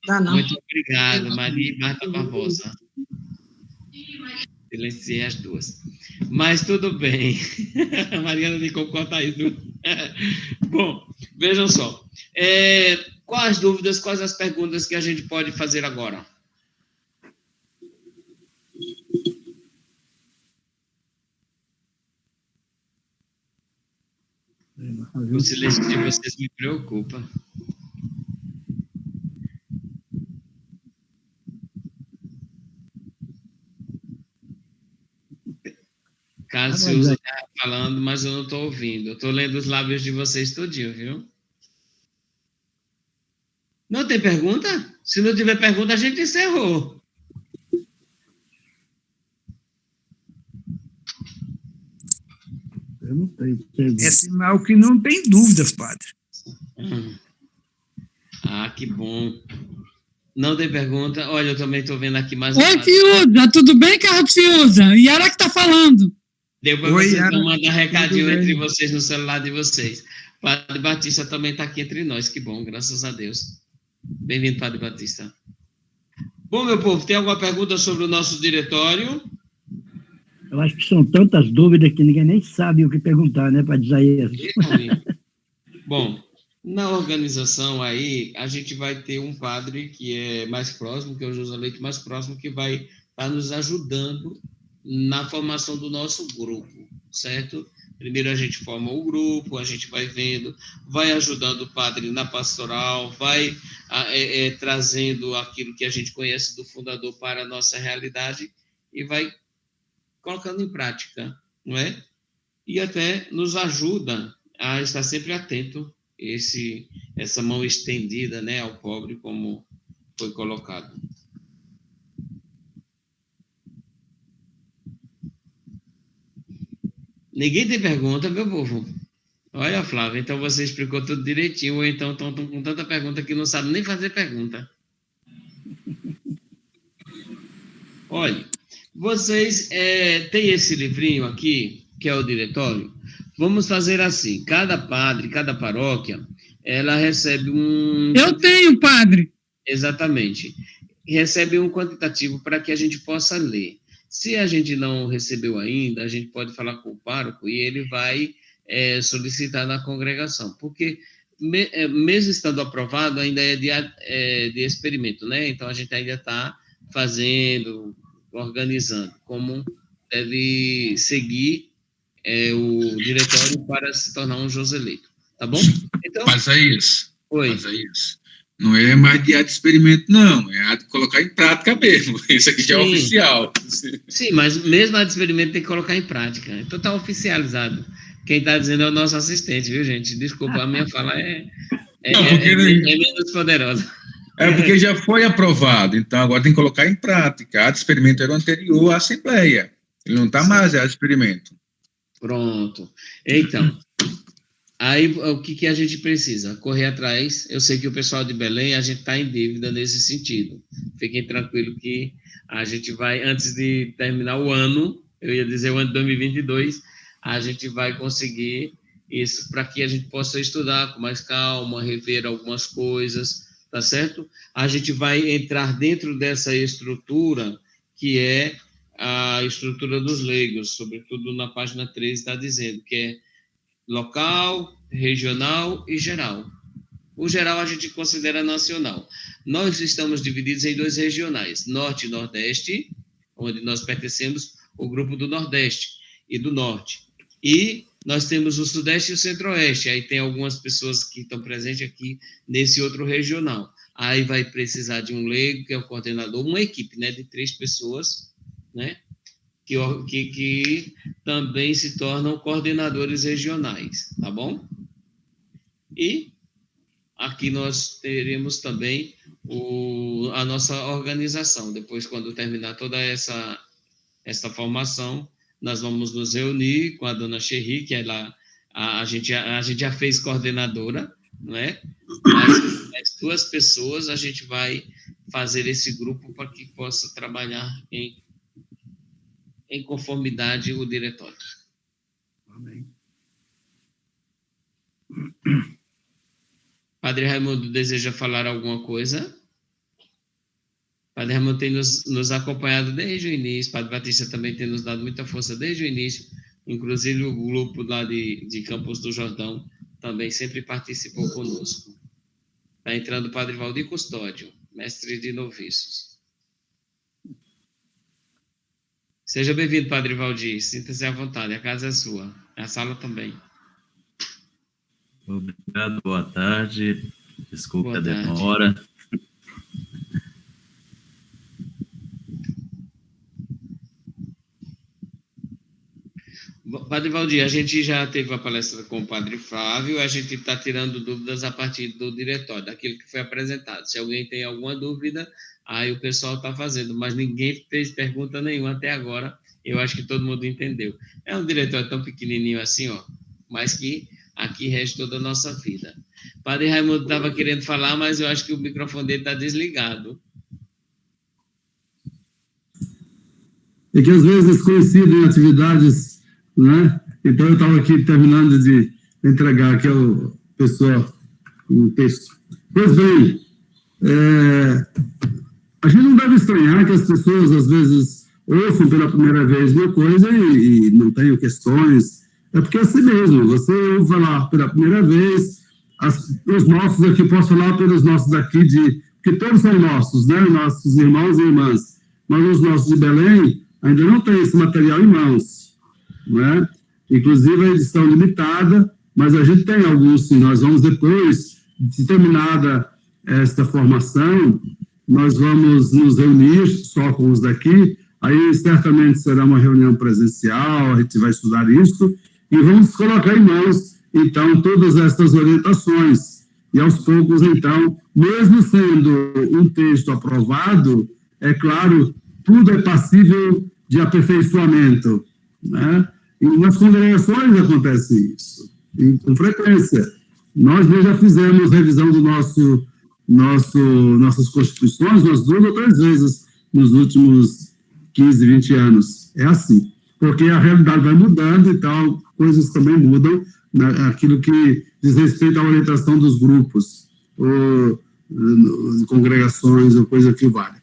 Dá não. Muito obrigado, Maria e Marta Barbosa. Silenciei as duas. Mas tudo bem. A Mariana tem como cortar isso. Bom, vejam só. Quais as dúvidas, quais as perguntas que a gente pode fazer agora? O silêncio de vocês me preocupa. Cássio está falando, mas eu não estou ouvindo. Eu estou lendo os lábios de vocês todinho, viu? Não tem pergunta? Se não tiver pergunta, a gente encerrou. Eu não sei. É sinal que não tem dúvidas, padre. Ah, que bom. Não tem pergunta? Olha, eu também estou vendo aqui mais... Oi, Fiuza, tudo bem, Carlos Fiuza? Yara que está falando. Deu para vocês não mandar recadinho entre vocês no celular de vocês. Padre Batista também está aqui entre nós, que bom, graças a Deus. Bem-vindo, Padre Batista. Bom, meu povo, tem alguma pergunta sobre o nosso diretório? Eu acho que são tantas dúvidas que ninguém nem sabe o que perguntar, né, Padre Isaías? Bom, na organização aí, a gente vai ter um padre que é mais próximo, que é o José Leite mais próximo, que vai estar nos ajudando na formação do nosso grupo, certo? Primeiro a gente forma o grupo, a gente vai vendo, vai ajudando o padre na pastoral, vai trazendo aquilo que a gente conhece do fundador para a nossa realidade e vai colocando em prática, não é? E até nos ajuda a estar sempre atento essa mão estendida, né, ao pobre, como foi colocado. Ninguém tem pergunta, meu povo? Olha, Flávio, então você explicou tudo direitinho, ou então estão com tanta pergunta que não sabem nem fazer pergunta. Olha, vocês têm esse livrinho aqui, que é o diretório. Vamos fazer assim, cada padre, cada paróquia, ela recebe um... Eu tenho, padre. Exatamente. Recebe um quantitativo para que a gente possa ler. Se a gente não recebeu ainda, a gente pode falar com o pároco e ele vai solicitar na congregação, porque mesmo estando aprovado, ainda é de experimento, né? Então, a gente ainda está fazendo, organizando como deve seguir o diretório para se tornar um José Leito, tá bom? Então, Mas é isso. Oi. Mas é isso. Não é mais de experimento, não. É de colocar em prática mesmo. Isso aqui já é oficial. Sim, mas mesmo a de experimento tem que colocar em prática. Então está oficializado. Quem está dizendo é o nosso assistente, viu, gente? Desculpa, a minha fala é menos poderosa. É porque já foi aprovado. Então, agora tem que colocar em prática. A de experimento era o anterior à Assembleia. Ele não está mais a de experimento. Pronto. Então... Aí, o que a gente precisa? Correr atrás. Eu sei que o pessoal de Belém, a gente está em dívida nesse sentido. Fiquem tranquilos que a gente vai, antes de terminar o ano, eu ia dizer o ano de 2022, a gente vai conseguir isso para que a gente possa estudar com mais calma, rever algumas coisas, tá certo? A gente vai entrar dentro dessa estrutura, que é a estrutura dos leigos, sobretudo na página 13 está dizendo, que é local, regional e geral. O geral a gente considera nacional. Nós estamos divididos em 2 regionais, Norte e Nordeste, onde nós pertencemos ao grupo do Nordeste e do Norte. E nós temos o Sudeste e o Centro-Oeste, aí tem algumas pessoas que estão presentes aqui nesse outro regional. Aí vai precisar de um leigo, que é o coordenador, uma equipe, né, de 3 pessoas, né, que também se tornam coordenadores regionais, tá bom? E aqui nós teremos também a nossa organização. Depois, quando terminar toda essa formação, nós vamos nos reunir com a dona Xerri, que ela, a gente já fez coordenadora, não é? Mas as 2 pessoas a gente vai fazer esse grupo para que possa trabalhar em conformidade o diretório. Amém. Padre Raimundo deseja falar alguma coisa? Padre Raimundo tem nos acompanhado desde o início, Padre Batista também tem nos dado muita força desde o início, inclusive o grupo lá de Campos do Jordão também sempre participou conosco. Está entrando o Padre Valdir Custódio, mestre de noviços. Seja bem-vindo, Padre Valdir, sinta-se à vontade, a casa é sua, a sala também. Obrigado, boa tarde, desculpa a demora. Padre Valdir, a gente já teve a palestra com o Padre Flávio, a gente está tirando dúvidas a partir do diretório, daquilo que foi apresentado. Se alguém tem alguma dúvida, aí o pessoal está fazendo, mas ninguém fez pergunta nenhuma até agora, eu acho que todo mundo entendeu. É um diretório tão pequenininho assim, ó, mas que aqui rege toda a nossa vida. Padre Raimundo estava querendo falar, mas eu acho que o microfone dele está desligado. É que às vezes coincidem atividades, né? Então eu estava aqui terminando de entregar aqui ao pessoal um texto. Pois bem, a gente não deve estranhar que as pessoas às vezes ouçam pela primeira vez uma coisa e não tenham questões. É porque é assim mesmo, você ouve falar pela primeira vez, os nossos aqui, posso falar pelos nossos daqui, porque todos são nossos, né? Nossos irmãos e irmãs, mas os nossos de Belém ainda não tem esse material em mãos, não é? Inclusive a edição limitada, mas a gente tem alguns, sim. Nós vamos depois, de terminada esta formação, nós vamos nos reunir só com os daqui, aí certamente será uma reunião presencial, a gente vai estudar isso, e vamos colocar em mãos, então, todas estas orientações. E aos poucos, então, mesmo sendo um texto aprovado, é claro, tudo é passível de aperfeiçoamento, né? E nas congregações acontece isso, com frequência. Nós já fizemos revisão do nossas constituições umas 2 ou 3 vezes nos últimos 15, 20 anos. É assim, porque a realidade vai mudando e tal, coisas também mudam, aquilo que diz respeito à orientação dos grupos, ou congregações, ou coisa que vale.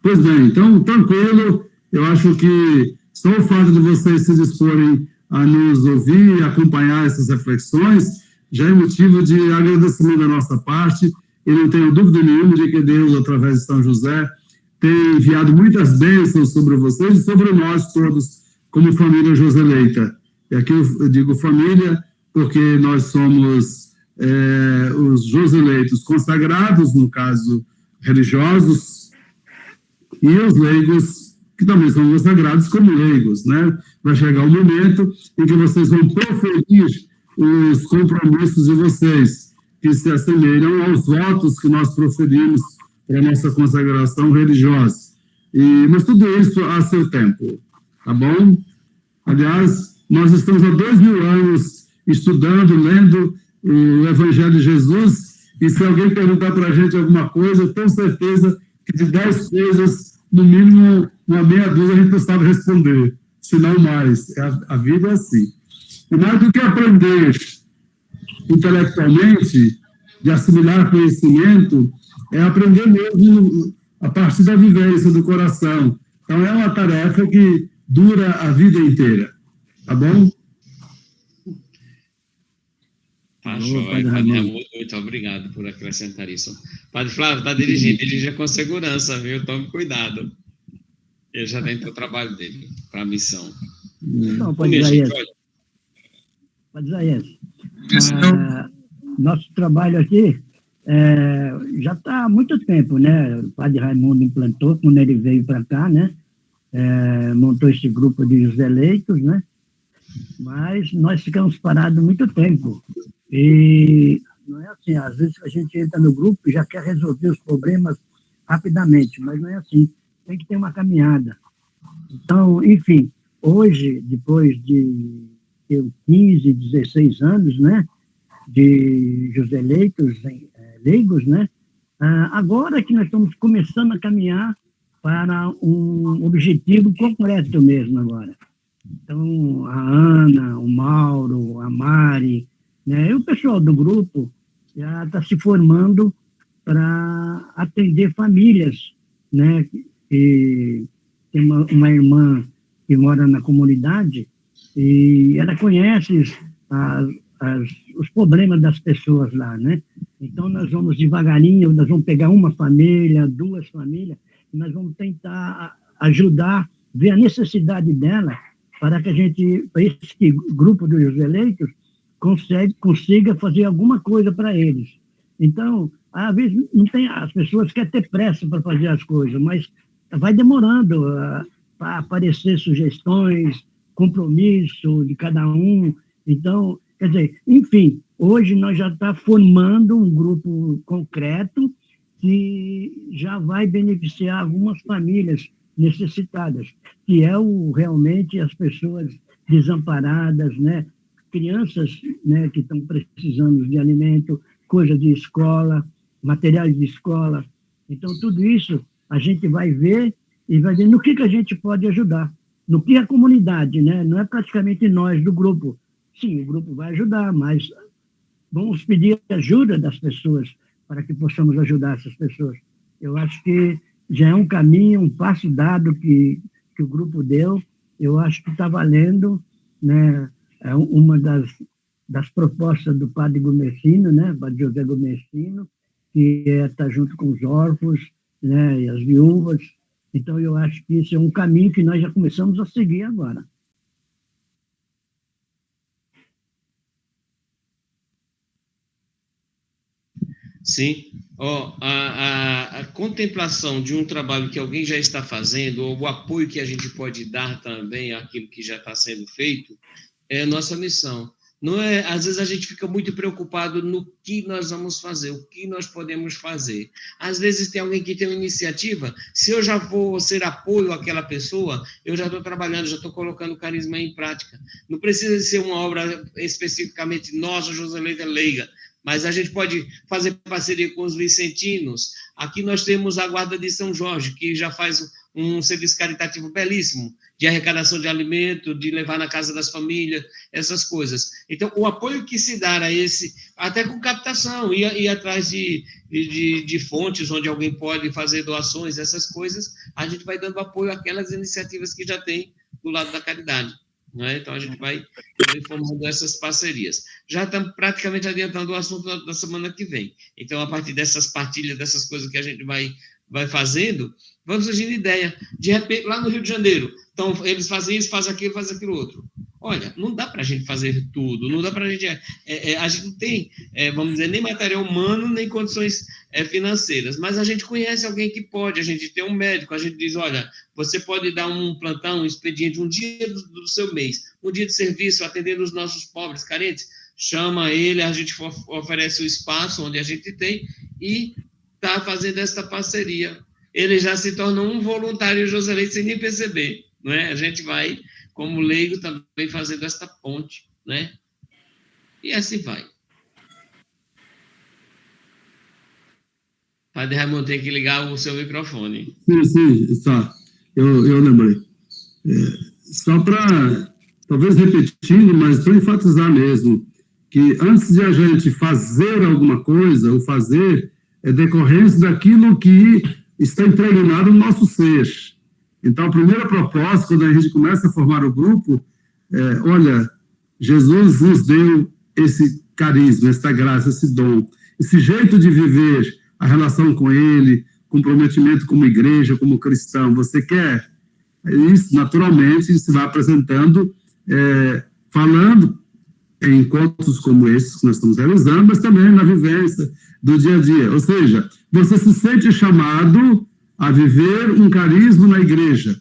Pois bem, então, tranquilo, eu acho que só o fato de vocês se disporem a nos ouvir e acompanhar essas reflexões já é motivo de agradecimento da nossa parte, e não tenho dúvida nenhuma de que Deus, através de São José, tem enviado muitas bênçãos sobre vocês e sobre nós todos, como família Joseleita. E aqui eu digo família, porque nós somos os Joseleitos consagrados, no caso, religiosos, e os leigos, que também são consagrados como leigos, né? Vai chegar um momento em que vocês vão proferir os compromissos de vocês, que se assemelham aos votos que nós proferimos para a nossa consagração religiosa. Mas tudo isso a seu tempo, tá bom? Aliás, nós estamos há 2000 anos estudando, lendo o Evangelho de Jesus, e se alguém perguntar para a gente alguma coisa, eu tenho certeza que de 10 coisas, no mínimo, uma meia dúzia a gente não sabe responder, se não mais. A vida é assim. E mais do que aprender intelectualmente, de assimilar conhecimento, é aprender mesmo a partir da vivência, do coração. Então, é uma tarefa que dura a vida inteira. Tá bom? Padre Raimundo, muito obrigado por acrescentar isso. Padre Flávio, está dirigindo, dirija com segurança, viu? Tome cuidado. Ele já tem o trabalho dele para a missão. Não, Padre Isaías. Padre Isaías, nosso trabalho aqui já está há muito tempo, né? O Padre Raimundo implantou, quando ele veio para cá, né? Montou esse grupo de Joseleitos, né? Mas nós ficamos parados muito tempo. E não é assim, às vezes a gente entra no grupo e já quer resolver os problemas rapidamente, mas não é assim. Tem que ter uma caminhada. Então, enfim, hoje, depois de 15, 16 anos, né, de José leigos, né, agora que nós estamos começando a caminhar para um objetivo concreto mesmo agora. Então, a Ana, o Mauro, a Mari, né, e o pessoal do grupo já está se formando para atender famílias, né, e tem uma irmã que mora na comunidade e ela conhece os problemas das pessoas lá, né? Então, nós vamos devagarinho, nós vamos pegar uma família, 2 famílias, e nós vamos tentar ajudar, ver a necessidade dela, para que esse grupo dos eleitos consiga fazer alguma coisa para eles. Então, às vezes, as pessoas querem ter pressa para fazer as coisas, mas vai demorando para aparecer sugestões, compromisso de cada um. Então, quer dizer, enfim, hoje nós já estamos formando um grupo concreto que já vai beneficiar algumas famílias necessitadas, que é realmente as pessoas desamparadas, né? Crianças, né, que estão precisando de alimento, coisa de escola, materiais de escola. Então, tudo isso a gente vai ver e vai ver no que a gente pode ajudar, no que a comunidade, né? Não é praticamente nós do grupo. Sim, o grupo vai ajudar, mas vamos pedir ajuda das pessoas para que possamos ajudar essas pessoas. Eu acho que já é um caminho, um passo dado que o grupo deu. Eu acho que está valendo, né? É uma das propostas do padre Gomesino, né? Padre José Gomesino, que é estar junto com os órfãos, né? E as viúvas. Então, eu acho que isso é um caminho que nós já começamos a seguir agora. Sim. A contemplação de um trabalho que alguém já está fazendo, ou o apoio que a gente pode dar também àquilo que já está sendo feito, é a nossa missão. Não é, às vezes a gente fica muito preocupado no que nós vamos fazer, o que nós podemos fazer. Às vezes tem alguém que tem uma iniciativa, se eu já vou ser apoio àquela pessoa, eu já estou trabalhando, já estou colocando o carisma em prática. Não precisa ser uma obra especificamente nossa, Joseleita Leiga, mas a gente pode fazer parceria com os vicentinos. Aqui nós temos a Guarda de São Jorge, que já faz um serviço caritativo belíssimo, de arrecadação de alimento, de levar na casa das famílias, essas coisas. Então, o apoio que se dá a esse, até com captação, ir atrás de fontes onde alguém pode fazer doações, essas coisas, a gente vai dando apoio àquelas iniciativas que já tem do lado da caridade. Né? Então, a gente vai formando essas parcerias. Já estamos praticamente adiantando o assunto da semana que vem. Então, a partir dessas partilhas, dessas coisas que a gente vai fazendo, vamos surgindo ideia. De repente, lá no Rio de Janeiro, então, eles fazem isso, fazem aquilo outro. Olha, não dá para a gente fazer tudo, não dá para a gente... a gente não tem, vamos dizer, nem material humano, nem condições financeiras, mas a gente conhece alguém que pode, a gente tem um médico, a gente diz, olha, você pode dar um plantão, um expediente, um dia do seu mês, um dia de serviço, atendendo os nossos pobres, carentes, chama ele, a gente oferece o espaço onde a gente tem e está fazendo esta parceria. Ele já se tornou um voluntário Joseleito sem nem perceber, não é? A gente vai, como leigo, também fazendo esta ponte, né? E assim vai. Padre Raimundo, tem que ligar o seu microfone. Sim, está. Eu lembrei. Só para, talvez repetindo, mas para enfatizar mesmo, que antes de a gente fazer alguma coisa, o fazer é decorrência daquilo que está impregnado no nosso ser. Então, a primeira proposta, quando a gente começa a formar o grupo, olha, Jesus nos deu esse carisma, essa graça, esse dom, esse jeito de viver a relação com Ele, comprometimento como igreja, como cristão. Você quer? Isso, naturalmente, se vai apresentando, falando em encontros como esses que nós estamos realizando, mas também na vivência do dia a dia. Ou seja, você se sente chamado a viver um carisma na igreja.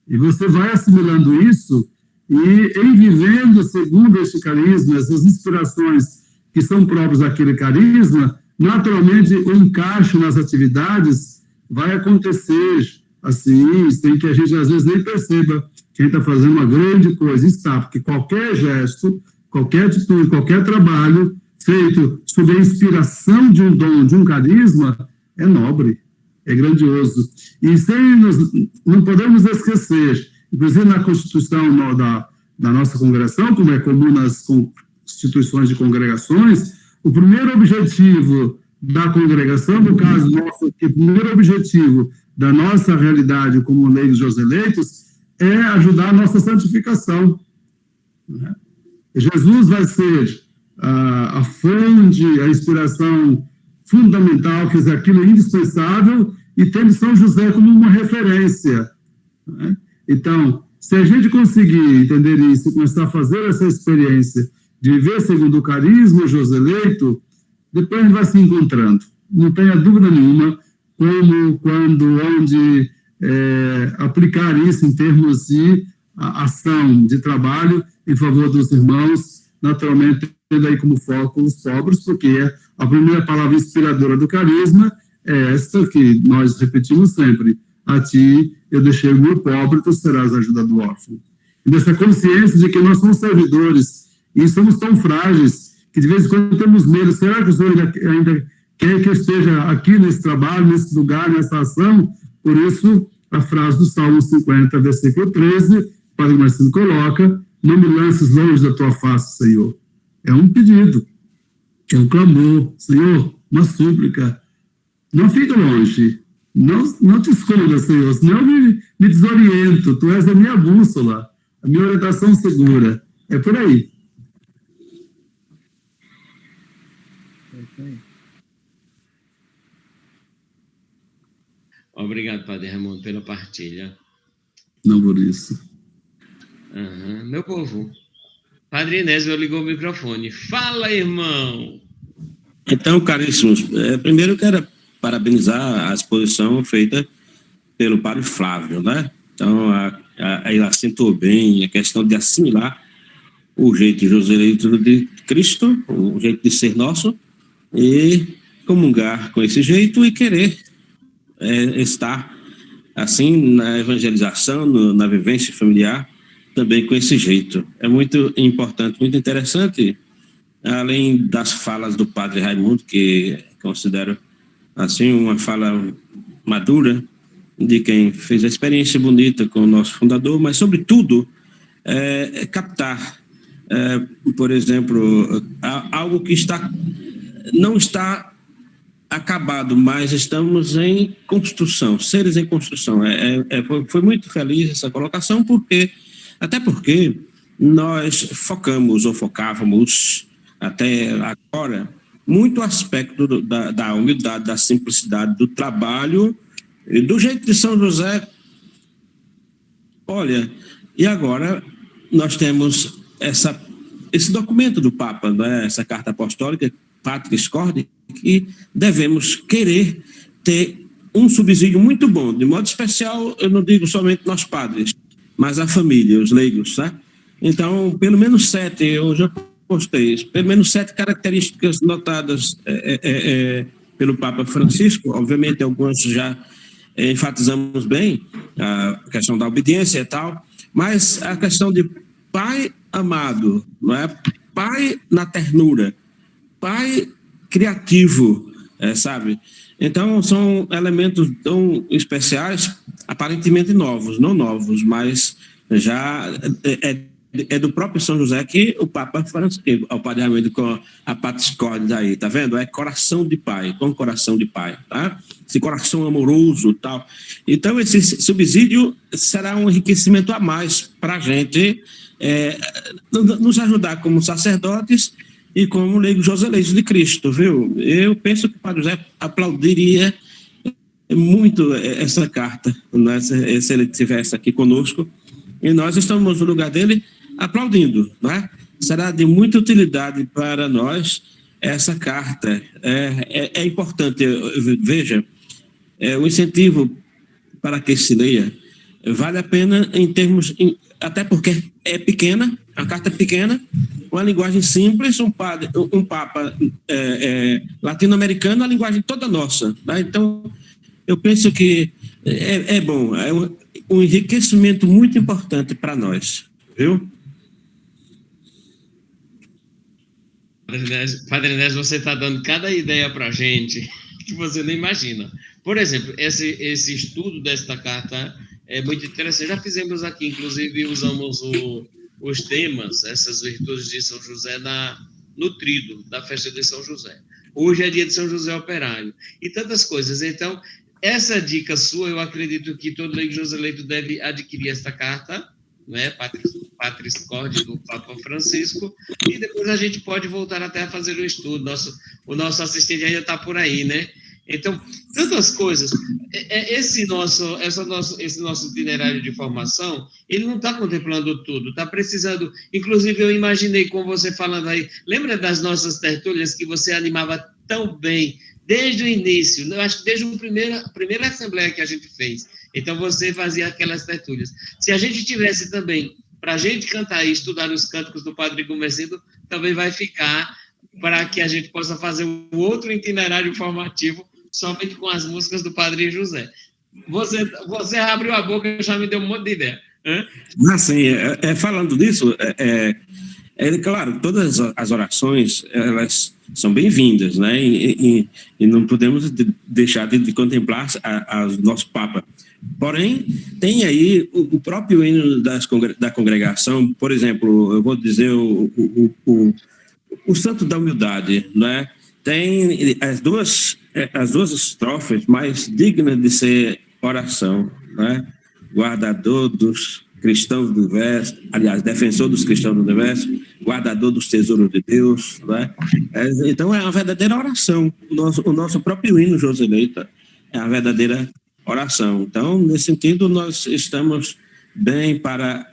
E você vai assimilando isso e, em vivendo segundo este carisma, essas inspirações que são próprias daquele carisma, naturalmente o encaixe nas atividades vai acontecer assim, sem que a gente às vezes nem perceba que a gente está fazendo uma grande coisa. Está, porque qualquer gesto, qualquer atitude, qualquer trabalho feito sob a inspiração de um dom, de um carisma, é nobre, é grandioso. E não podemos esquecer, inclusive na constituição da nossa congregação, como é comum nas constituições de congregações, o primeiro objetivo da congregação, no caso nosso, o primeiro objetivo da nossa realidade como leigos joseleitos é ajudar a nossa santificação. Né? Jesus vai ser a fonte, a inspiração fundamental, quer dizer, aquilo indispensável, e tendo São José como uma referência. Né? Então, se a gente conseguir entender isso e começar a fazer essa experiência de viver segundo o carisma joseleito, depois a gente vai se encontrando. Não tenha dúvida nenhuma como, quando, onde aplicar isso em termos de ação, de trabalho em favor dos irmãos, naturalmente tendo aí como foco os pobres, porque a primeira palavra inspiradora do carisma é esta que nós repetimos sempre: a ti eu deixei o meu pobre, tu serás a ajuda do órfão. E dessa consciência de que nós somos servidores e somos tão frágeis que de vez em quando temos medo. Será que o Senhor ainda quer que eu esteja aqui nesse trabalho, nesse lugar, nessa ação? Por isso, a frase do Salmo 50, versículo 13, o Padre Marcelo coloca: não me lances longe da tua face, Senhor. É um pedido, é um clamor. Senhor, uma súplica. Não fica longe, não te esconda, Senhor, senão eu me desoriento. Tu és a minha bússola, a minha orientação segura. É por aí. Obrigado, Padre Raimundo, pela partilha. Não por isso. Meu povo, Padre Inésio ligou o microfone. Fala, irmão! Então, caríssimos, primeiro eu quero parabenizar a exposição feita pelo Padre Flávio, né? Então, ele acentuou bem a questão de assimilar o jeito joseleito de Cristo, o jeito de ser nosso, e comungar com esse jeito e querer estar, assim, na evangelização, na vivência familiar, também com esse jeito. É muito importante, muito interessante, além das falas do Padre Raimundo, que considero, assim, uma fala madura de quem fez a experiência bonita com o nosso fundador, mas, sobretudo, captar, por exemplo, algo que não está acabado, mas estamos em construção, seres em construção. Foi muito feliz essa colocação, até porque nós focávamos até agora muito o aspecto da humildade, da simplicidade, do trabalho, e do jeito de São José. Olha, e agora nós temos esse documento do Papa, né, essa carta apostólica, Patris Corde, que devemos querer ter um subsídio muito bom, de modo especial, eu não digo somente nós padres, mas a família, os leigos, tá? Então, pelo menos 7, eu já postei, pelo menos 7 características notadas pelo Papa Francisco. Obviamente, algumas já enfatizamos bem, a questão da obediência e tal, mas a questão de pai amado, não é? Pai na ternura, pai criativo, sabe? Então, são elementos tão especiais, aparentemente novos, não novos, mas já é do próprio São José que o Papa Francisco, o Padre Raimundo com a Patris Corde aí, tá vendo? É coração de pai, com coração de pai, tá? Esse coração amoroso e tal. Então, esse subsídio será um enriquecimento a mais para a gente nos ajudar como sacerdotes e como leigos joseleitos de Cristo, viu? Eu penso que o Padre José aplaudiria muito essa carta, né, se ele estivesse aqui conosco, e nós estamos no lugar dele aplaudindo, né? Será de muita utilidade para nós essa carta. É importante, veja, o incentivo para que se leia vale a pena em termos, até porque é pequena, a carta é pequena, uma linguagem simples, um Papa latino-americano, a linguagem toda nossa, tá? Então, eu penso que é bom, é um enriquecimento muito importante para nós, viu? Padre Inés, você está dando cada ideia para a gente que você nem imagina. Por exemplo, esse estudo desta carta é muito interessante. Já fizemos aqui, inclusive, usamos os temas, essas virtudes de São José no Tríduo, da festa de São José. Hoje é dia de São José Operário. E tantas coisas. Então, essa dica sua, eu acredito que todo leigo joseleito deve adquirir esta carta, né, Patris Corde, do Papa Francisco, e depois a gente pode voltar até a fazer o estudo. O nosso assistente ainda está por aí, né? Então, tantas coisas. Esse nosso itinerário de formação, ele não está contemplando tudo, está precisando. Inclusive, eu imaginei com você falando aí, lembra das nossas tertúlias que você animava tão bem, desde o início, eu acho que desde a primeira assembleia que a gente fez. Então, você fazia aquelas tertúlias. Se a gente tivesse também, para a gente cantar e estudar os cânticos do Padre Gumercindo, também vai ficar para que a gente possa fazer um outro itinerário formativo somente com as músicas do Padre José. Você abriu a boca e já me deu um monte de ideia. Assim, falando disso, claro, todas as orações, elas são bem-vindas, né? E não podemos deixar de contemplar o nosso Papa. Porém, tem aí o próprio hino da congregação, por exemplo, eu vou dizer o Santo da Humildade, né? Tem as duas estrofes mais dignas de ser oração, né? Guardador dos cristãos do universo, aliás, defensor dos cristãos do universo, guardador dos tesouros de Deus, né? Então é uma verdadeira oração. O nosso próprio hino joseleita é a verdadeira oração. Então, nesse sentido, nós estamos bem para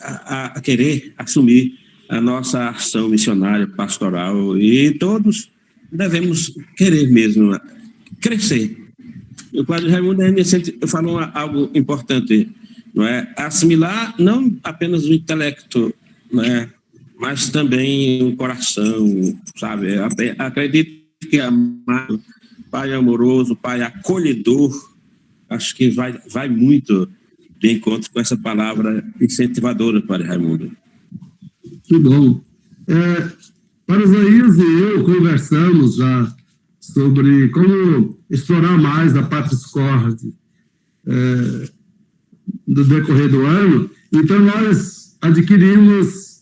a querer assumir a nossa ação missionária, pastoral, e todos devemos querer mesmo crescer. O Padre Raimundo falou algo importante, não é? Assimilar não apenas o intelecto, não é? Mas também o coração, sabe? Acredito que amado, Pai amoroso, Pai acolhedor, acho que vai muito de encontro com essa palavra incentivadora, Padre Raimundo. Que bom. Para Isaías e eu conversamos já sobre como explorar mais a Patris Corde do decorrer do ano. Então, nós adquirimos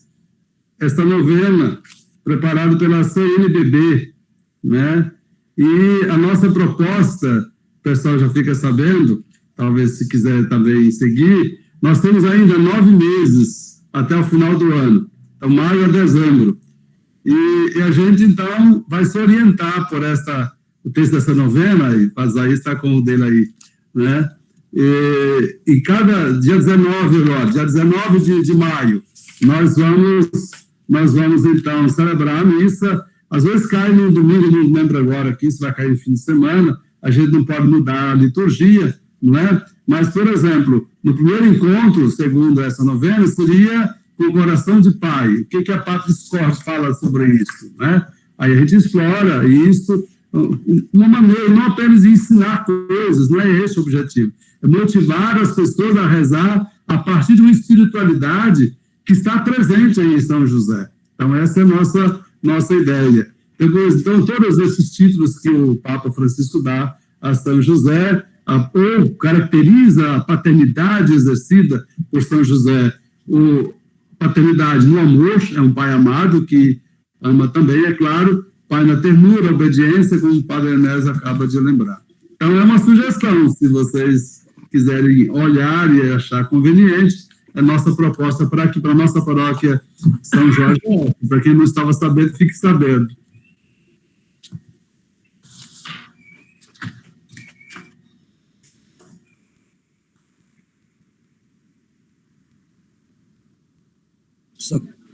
esta novena preparada pela CNBB, né? E a nossa proposta, o pessoal já fica sabendo, talvez se quiser também seguir, nós temos ainda 9 meses até o final do ano, então maio a dezembro. E a gente, então, vai se orientar por o texto dessa novena, e o Isaías está com o dele aí, né? E cada dia 19 agora, dia 19 de maio, nós vamos, então, celebrar a missa. Às vezes cai no domingo, não lembro agora aqui, se vai cair no fim de semana, a gente não pode mudar a liturgia, não é? Mas, por exemplo, no primeiro encontro, segundo essa novena, seria com o coração de pai. O que a Patris Corde fala sobre isso, né? Aí a gente explora isso, uma maneira, não apenas de ensinar coisas, não é esse o objetivo, é motivar as pessoas a rezar a partir de uma espiritualidade que está presente aí em São José. Então, essa é a nossa ideia. Então, todos esses títulos que o Papa Francisco dá a São José, ou caracteriza a paternidade exercida por São José, paternidade no amor, é um pai amado que ama também, é claro, pai na ternura, obediência, como o Padre Enés acaba de lembrar. Então, é uma sugestão, se vocês quiserem olhar e achar conveniente, a nossa proposta para aqui, para a nossa paróquia São Jorge, para quem não estava sabendo, fique sabendo.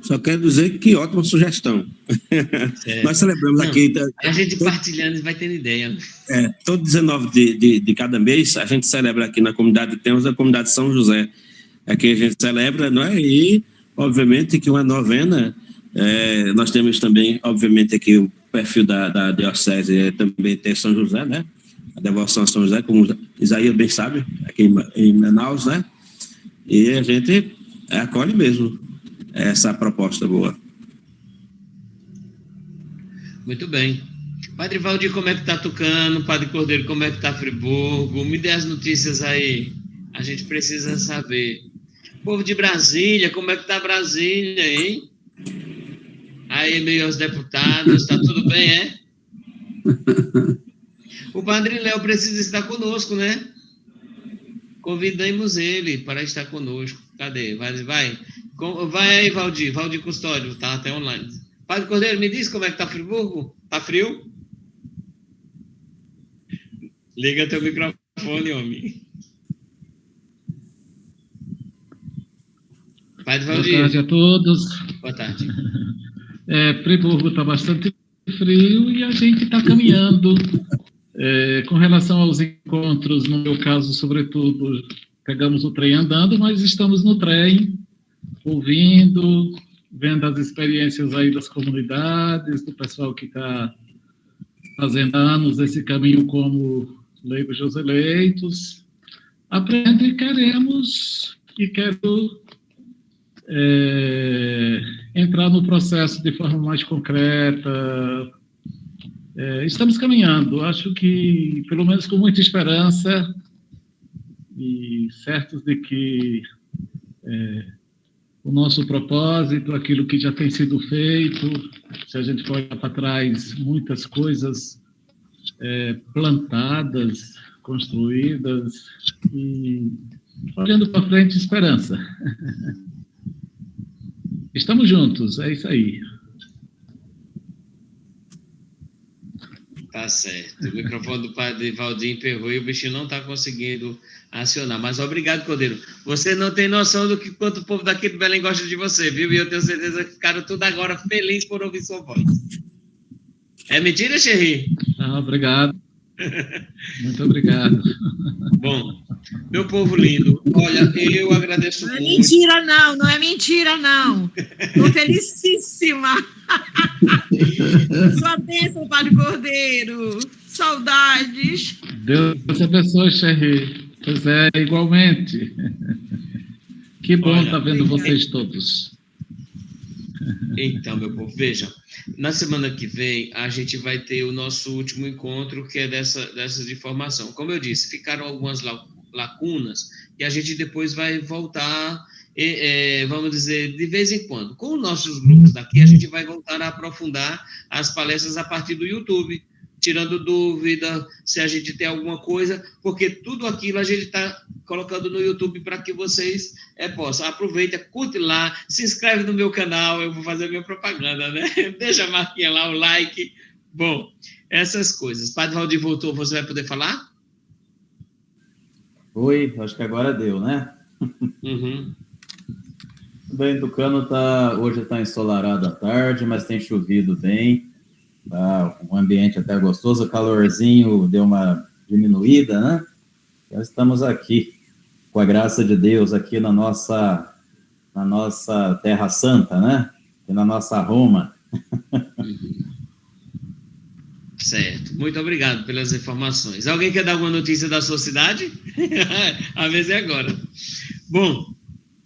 Só quero dizer que ótima sugestão. Nós celebramos aqui... A gente partilhando vai tendo ideia. Todo 19 de cada mês, a gente celebra aqui na comunidade, temos a comunidade São José. Aqui a gente celebra, não é? E, obviamente, que uma novena, nós temos também, obviamente, aqui o perfil da diocese também tem São José, né? a devoção a São José, como Isaías bem sabe, aqui em Manaus, né? E a gente acolhe mesmo essa proposta boa. Muito bem. Padre Valdir, como é que tá Tucano? Padre Cordeiro, como é que tá Friburgo? Me dê as notícias aí. A gente precisa saber. Povo de Brasília, como é que tá Brasília, hein? Aí, meio aos deputados, tá tudo bem, é? O Padre Léo precisa estar conosco, né? Convidamos ele para estar conosco. Cadê? Vai aí, Valdir Custódio, tá até online. Padre Cordeiro, me diz como é que tá Friburgo? Tá frio? Liga teu microfone, homem. Padre Valdir. Boa tarde a todos. Boa tarde. Friburgo está bastante frio e a gente está caminhando. Com relação aos encontros, no meu caso, sobretudo, pegamos o trem andando, mas estamos no trem, ouvindo, vendo as experiências aí das comunidades, do pessoal que está fazendo há anos esse caminho como leigos eleitos. Aprendo e quero entrar no processo de forma mais concreta. Estamos caminhando, acho que, pelo menos com muita esperança, e certos de que o nosso propósito, aquilo que já tem sido feito, se a gente for olhar para trás, muitas coisas plantadas, construídas, e olhando para frente, esperança. Estamos juntos, é isso aí. Tá certo. O microfone do Padre Valdir emperrou e o bichinho não está conseguindo acionar. Mas obrigado, Cordeiro. Você não tem noção do que quanto o povo daqui do Belém gosta de você, viu? E eu tenho certeza que ficaram tudo agora felizes por ouvir sua voz. É mentira, Xerri? Obrigado. Muito obrigado. Bom, meu povo lindo, olha, eu agradeço muito. Não é mentira, não. Não é mentira, não. Estou felicíssima. Sua bênção, Padre Cordeiro. Saudades. Deus abençoe, Xerri. Pois é, igualmente. Que bom estar vendo vocês todos. Então, meu povo, veja, na semana que vem a gente vai ter o nosso último encontro, que é dessa de formação. Como eu disse, ficaram algumas lacunas e a gente depois vai voltar, vamos dizer, de vez em quando. Com os nossos grupos daqui, a gente vai voltar a aprofundar as palestras a partir do YouTube, tirando dúvida, se a gente tem alguma coisa, porque tudo aquilo a gente está colocando no YouTube para que vocês possam. Aproveita, curte lá, se inscreve no meu canal, eu vou fazer minha propaganda, né? Deixa a marquinha lá, o like. Bom, essas coisas. Padre Valdir voltou, você vai poder falar? Oi, acho que agora deu, né? Uhum. Bem, Tucano hoje está ensolarado à tarde, mas tem chovido bem. Tá, um ambiente até gostoso, o calorzinho deu uma diminuída, né? Então, estamos aqui, com a graça de Deus, aqui na nossa Terra Santa, né? E na nossa Roma. Certo. Muito obrigado pelas informações. Alguém quer dar alguma notícia da sua cidade? A vez é agora. Bom,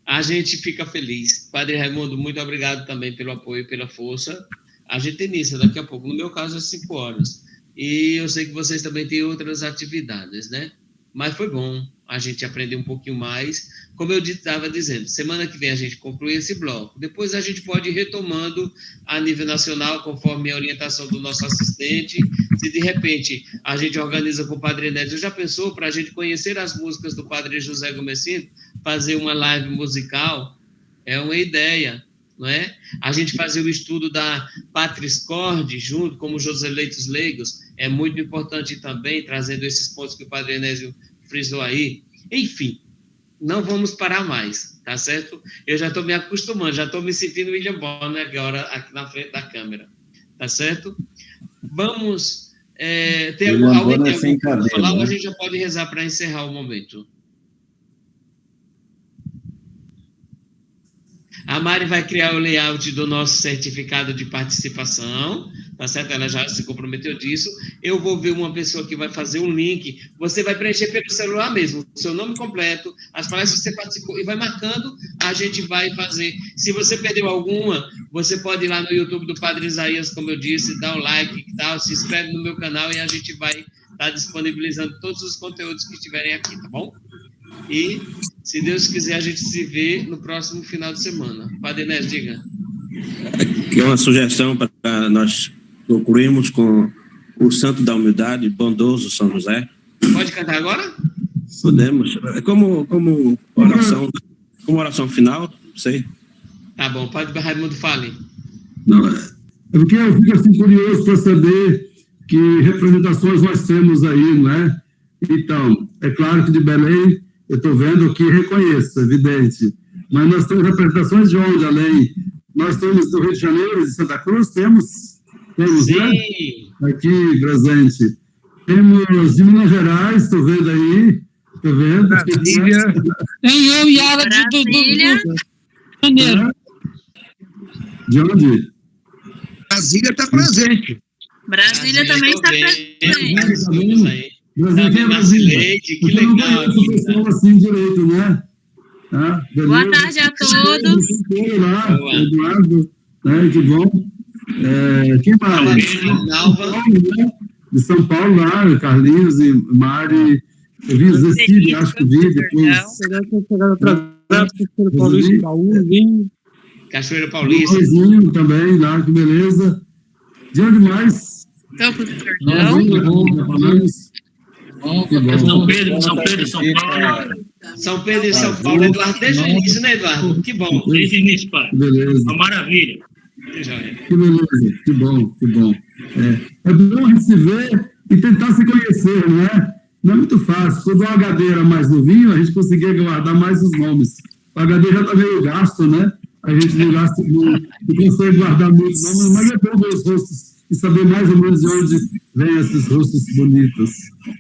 a gente fica feliz. Padre Raimundo, muito obrigado também pelo apoio e pela força. A gente tem missa daqui a pouco, no meu caso, às 5 horas. E eu sei que vocês também têm outras atividades, né? Mas foi bom a gente aprender um pouquinho mais. Como eu estava dizendo, semana que vem a gente conclui esse bloco. Depois a gente pode ir retomando a nível nacional, conforme a orientação do nosso assistente. Se de repente a gente organiza com o Padre Nédio, já pensou para a gente conhecer as músicas do Padre José Gomesindo, fazer uma live musical? É uma ideia. Não é? A gente fazer o estudo da Patris Corde junto com os Joseleitos Leigos é muito importante também, trazendo esses pontos que o Padre Enésio frisou aí. Enfim, não vamos parar mais, tá certo? Eu já estou me acostumando, já estou me sentindo William Bonner agora aqui na frente da câmera, tá certo? Vamos, tem alguém tem algo para falar, ou a gente já pode rezar para encerrar o momento? A Mari vai criar o layout do nosso certificado de participação, tá certo? Ela já se comprometeu disso. Eu vou ver uma pessoa que vai fazer um link. Você vai preencher pelo celular mesmo, o seu nome completo, as palestras que você participou, e vai marcando, a gente vai fazer. Se você perdeu alguma, você pode ir lá no YouTube do Padre Isaías, como eu disse, dar um like e tal, se inscreve no meu canal e a gente vai estar disponibilizando todos os conteúdos que estiverem aqui, tá bom? E, se Deus quiser, a gente se vê no próximo final de semana. Padre Inés, diga. Que é uma sugestão para nós concluirmos com o Santo da Humildade, bondoso São José. Pode cantar agora? Podemos. Como oração final, sei. Tá bom, Padre Raimundo, fale. Não, é porque eu fico assim curioso para saber que representações nós temos aí, não é? Então, é claro que de Belém, eu estou vendo que reconheço, evidente. Mas nós temos representações de onde, além? Nós temos do Rio de Janeiro, de Santa Cruz, temos Sim. Né? Aqui presente. Temos de Minas Gerais, estou vendo aí. Estou vendo. Brasília. Tem eu e Yara de Brasília. Janeiro. De onde? Brasília está presente. Brasília também está presente. Brasília, Marcileide, que legal. Eu não conheço assim direito, né? Tá? Boa tarde a todos. Lá, Eduardo, né? Que bom. Quem mais? De São Paulo, lá, Carlinhos e Mari. Eu vi o Cecília, acho que vi depois. Cachoeira Paulista. Também, lá, que beleza. De onde mais? Campo do São Pedro, São Paulo. São Pedro e São Paulo, Eduardo, desde o início, né, Eduardo? Que bom. Desde o início, pai. Beleza. Uma maravilha. Que beleza, que bom, que bom. É bom a gente se ver e tentar se conhecer, não é? Não é muito fácil. Quando o HD era mais novinho, a gente conseguia guardar mais os nomes. O HD já está meio gasto, né? A gente não consegue guardar muitos nomes, mas é bom ver os rostos e saber mais ou menos de onde vêm esses rostos bonitos,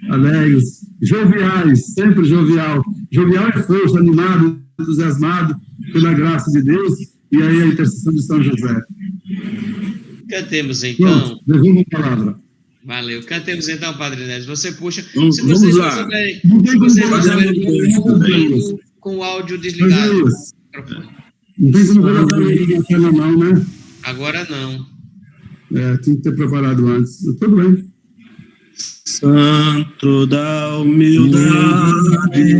alegres, joviais, sempre jovial. Jovial é força, animado, entusiasmado pela graça de Deus e aí a intercessão de São José. Cantemos então. Devolvo a palavra. Valeu. Cantemos então, Padre Inés. Você puxa. Vamos lá. Com o áudio desligado. Não tem como colocar ele na mão, né? Agora não. Tinha que ter preparado antes. Tudo bem. Santo da humildade,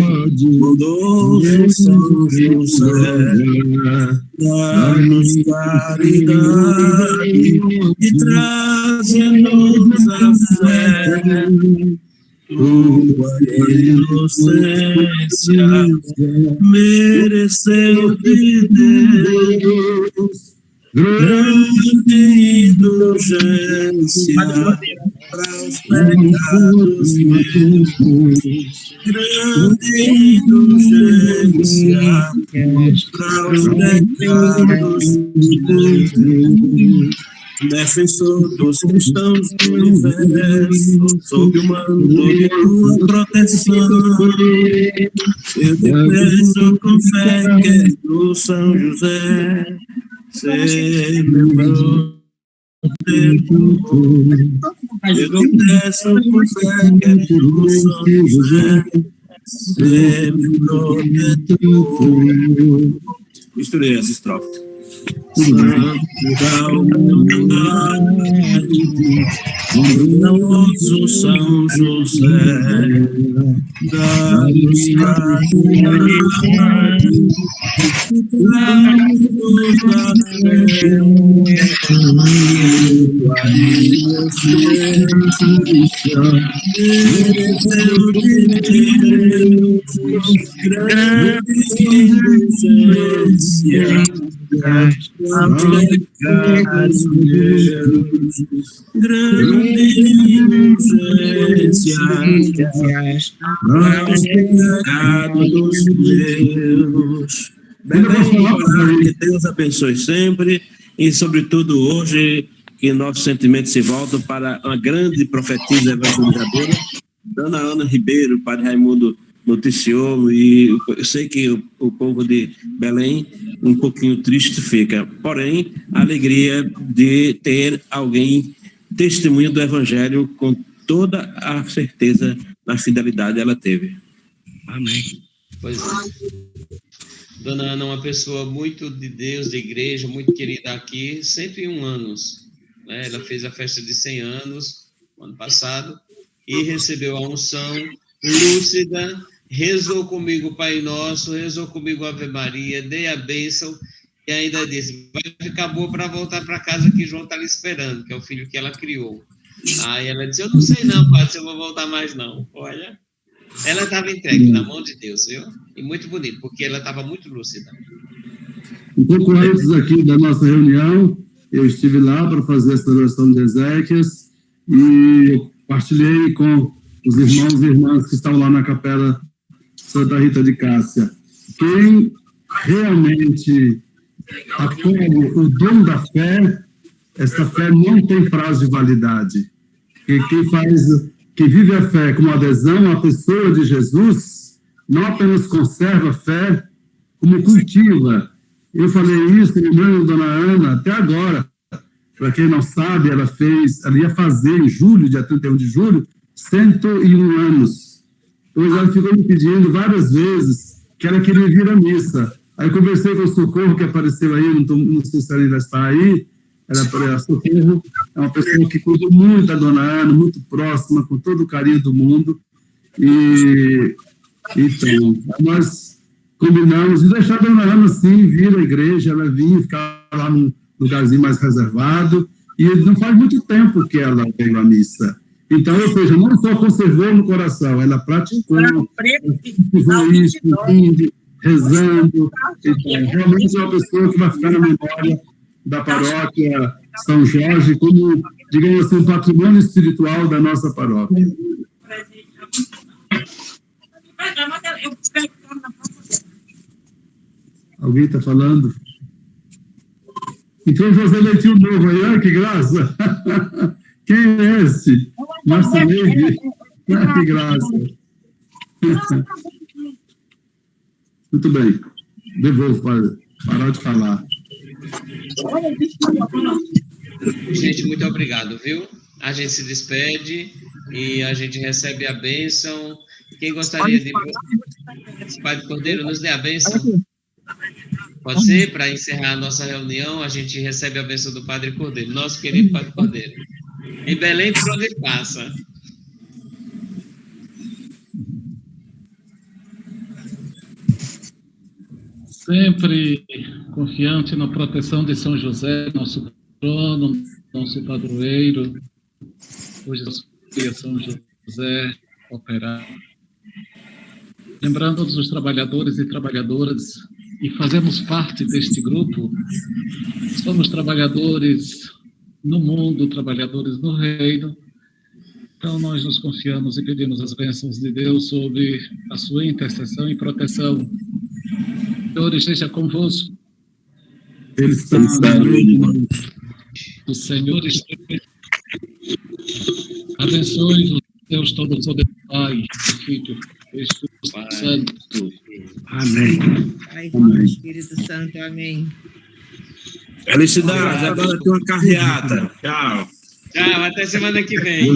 bondoso São José, dá-nos caridade e traze-nos a fé. Tua inocência mereceu de Deus grande indulgência para os pecados meus, grande indulgência para os pecados meus. Defensor dos cristãos do universo, sob o manto de tua proteção, eu te peço com fé, querido São José, ser meu protetor. Eu te peço com fé, querido São José, ser meu protetor. Misturei as estrofes. Santo da humildade, bondoso São José, dá-nos caridade, dá-nos a fé, tua inocência mereceu de Deus grande indulgência. Pecados meus, grande indulgência para os pecados meus. Que Deus abençoe sempre e, sobretudo, hoje, que nossos sentimentos se voltam para uma grande profetisa evangelizadora, Dona Ana Ribeiro. Padre Raimundo noticiou, e eu sei que o povo de Belém um pouquinho triste fica. Porém, a alegria de ter alguém testemunha do Evangelho com toda a certeza da fidelidade ela teve. Amém. Pois é. Dona Ana é uma pessoa muito de Deus, de igreja, muito querida aqui, 101 anos. Né? Ela fez a festa de 100 anos, no ano passado, e recebeu a unção lúcida, rezou comigo o Pai Nosso, rezou comigo a Ave Maria, dei a bênção, e ainda disse, vai ficar boa para voltar para casa que João está lhe esperando, que é o filho que ela criou. Aí ela disse, eu não sei não, padre, se eu vou voltar mais não. Olha, ela estava entregue na mão de Deus, viu? E muito bonito, porque ela estava muito lúcida. Um pouco antes aqui da nossa reunião, eu estive lá para fazer a celebração de Ezequias e partilhei com os irmãos e irmãs que estão lá na Capela Santa Rita de Cássia. Quem realmente acolhe o dom da fé, essa fé não tem prazo de validade. E quem vive a fé com adesão à pessoa de Jesus, não apenas conserva a fé, como cultiva. Eu falei isso, lembrando da Dona Ana, até agora. Para quem não sabe, ela ia fazer em julho, dia 31 de julho, 101 anos. Pois ela ficou me pedindo várias vezes que ela queria vir à missa. Aí conversei com o Socorro, que apareceu aí, não sei se ela ainda está aí. A Socorro é uma pessoa que cuida muito da Dona Ana, muito próxima, com todo o carinho do mundo. Então, nós combinamos de deixar a Dona Ana, sim, vir à igreja, ela vinha ficar lá num lugarzinho mais reservado, e não faz muito tempo que ela veio à missa. Então, ou seja, não só conservou no coração, ela praticou isso, rezando. Então, realmente é uma pessoa que vai ficar na memória da paróquia São Jorge como, digamos assim, um patrimônio espiritual da nossa paróquia. Alguém está falando? Então, José Leitinho novo aí, olha que graça! Quem é esse? Marceneide. Ah, que graça! Muito bem. Devolvo para parar de falar. Gente, muito obrigado, viu? A gente se despede e a gente recebe a bênção. Quem gostaria de... Padre Cordeiro, nos dê a bênção. Pode ser? Para encerrar a nossa reunião, a gente recebe a bênção do Padre Cordeiro, nosso querido Padre Cordeiro. Em Belém, por onde passa. Sempre confiante na proteção de São José, nosso patrono, nosso padroeiro. Hoje é São José operário. Lembrando todos os trabalhadores e trabalhadoras, e fazemos parte deste grupo, somos trabalhadores no mundo, trabalhadores no reino, então nós nos confiamos e pedimos as bênçãos de Deus sobre a sua intercessão e proteção. O Senhor esteja convosco. Ele está o Senhor esteja. Abençoe-vos, Deus Todo-Poderoso, Pai, Filho, Espírito Santo. Amém. Pai, Filho, Espírito Santo. Amém. Felicidade, agora tem uma carreata. Tchau. Tchau, até semana que vem.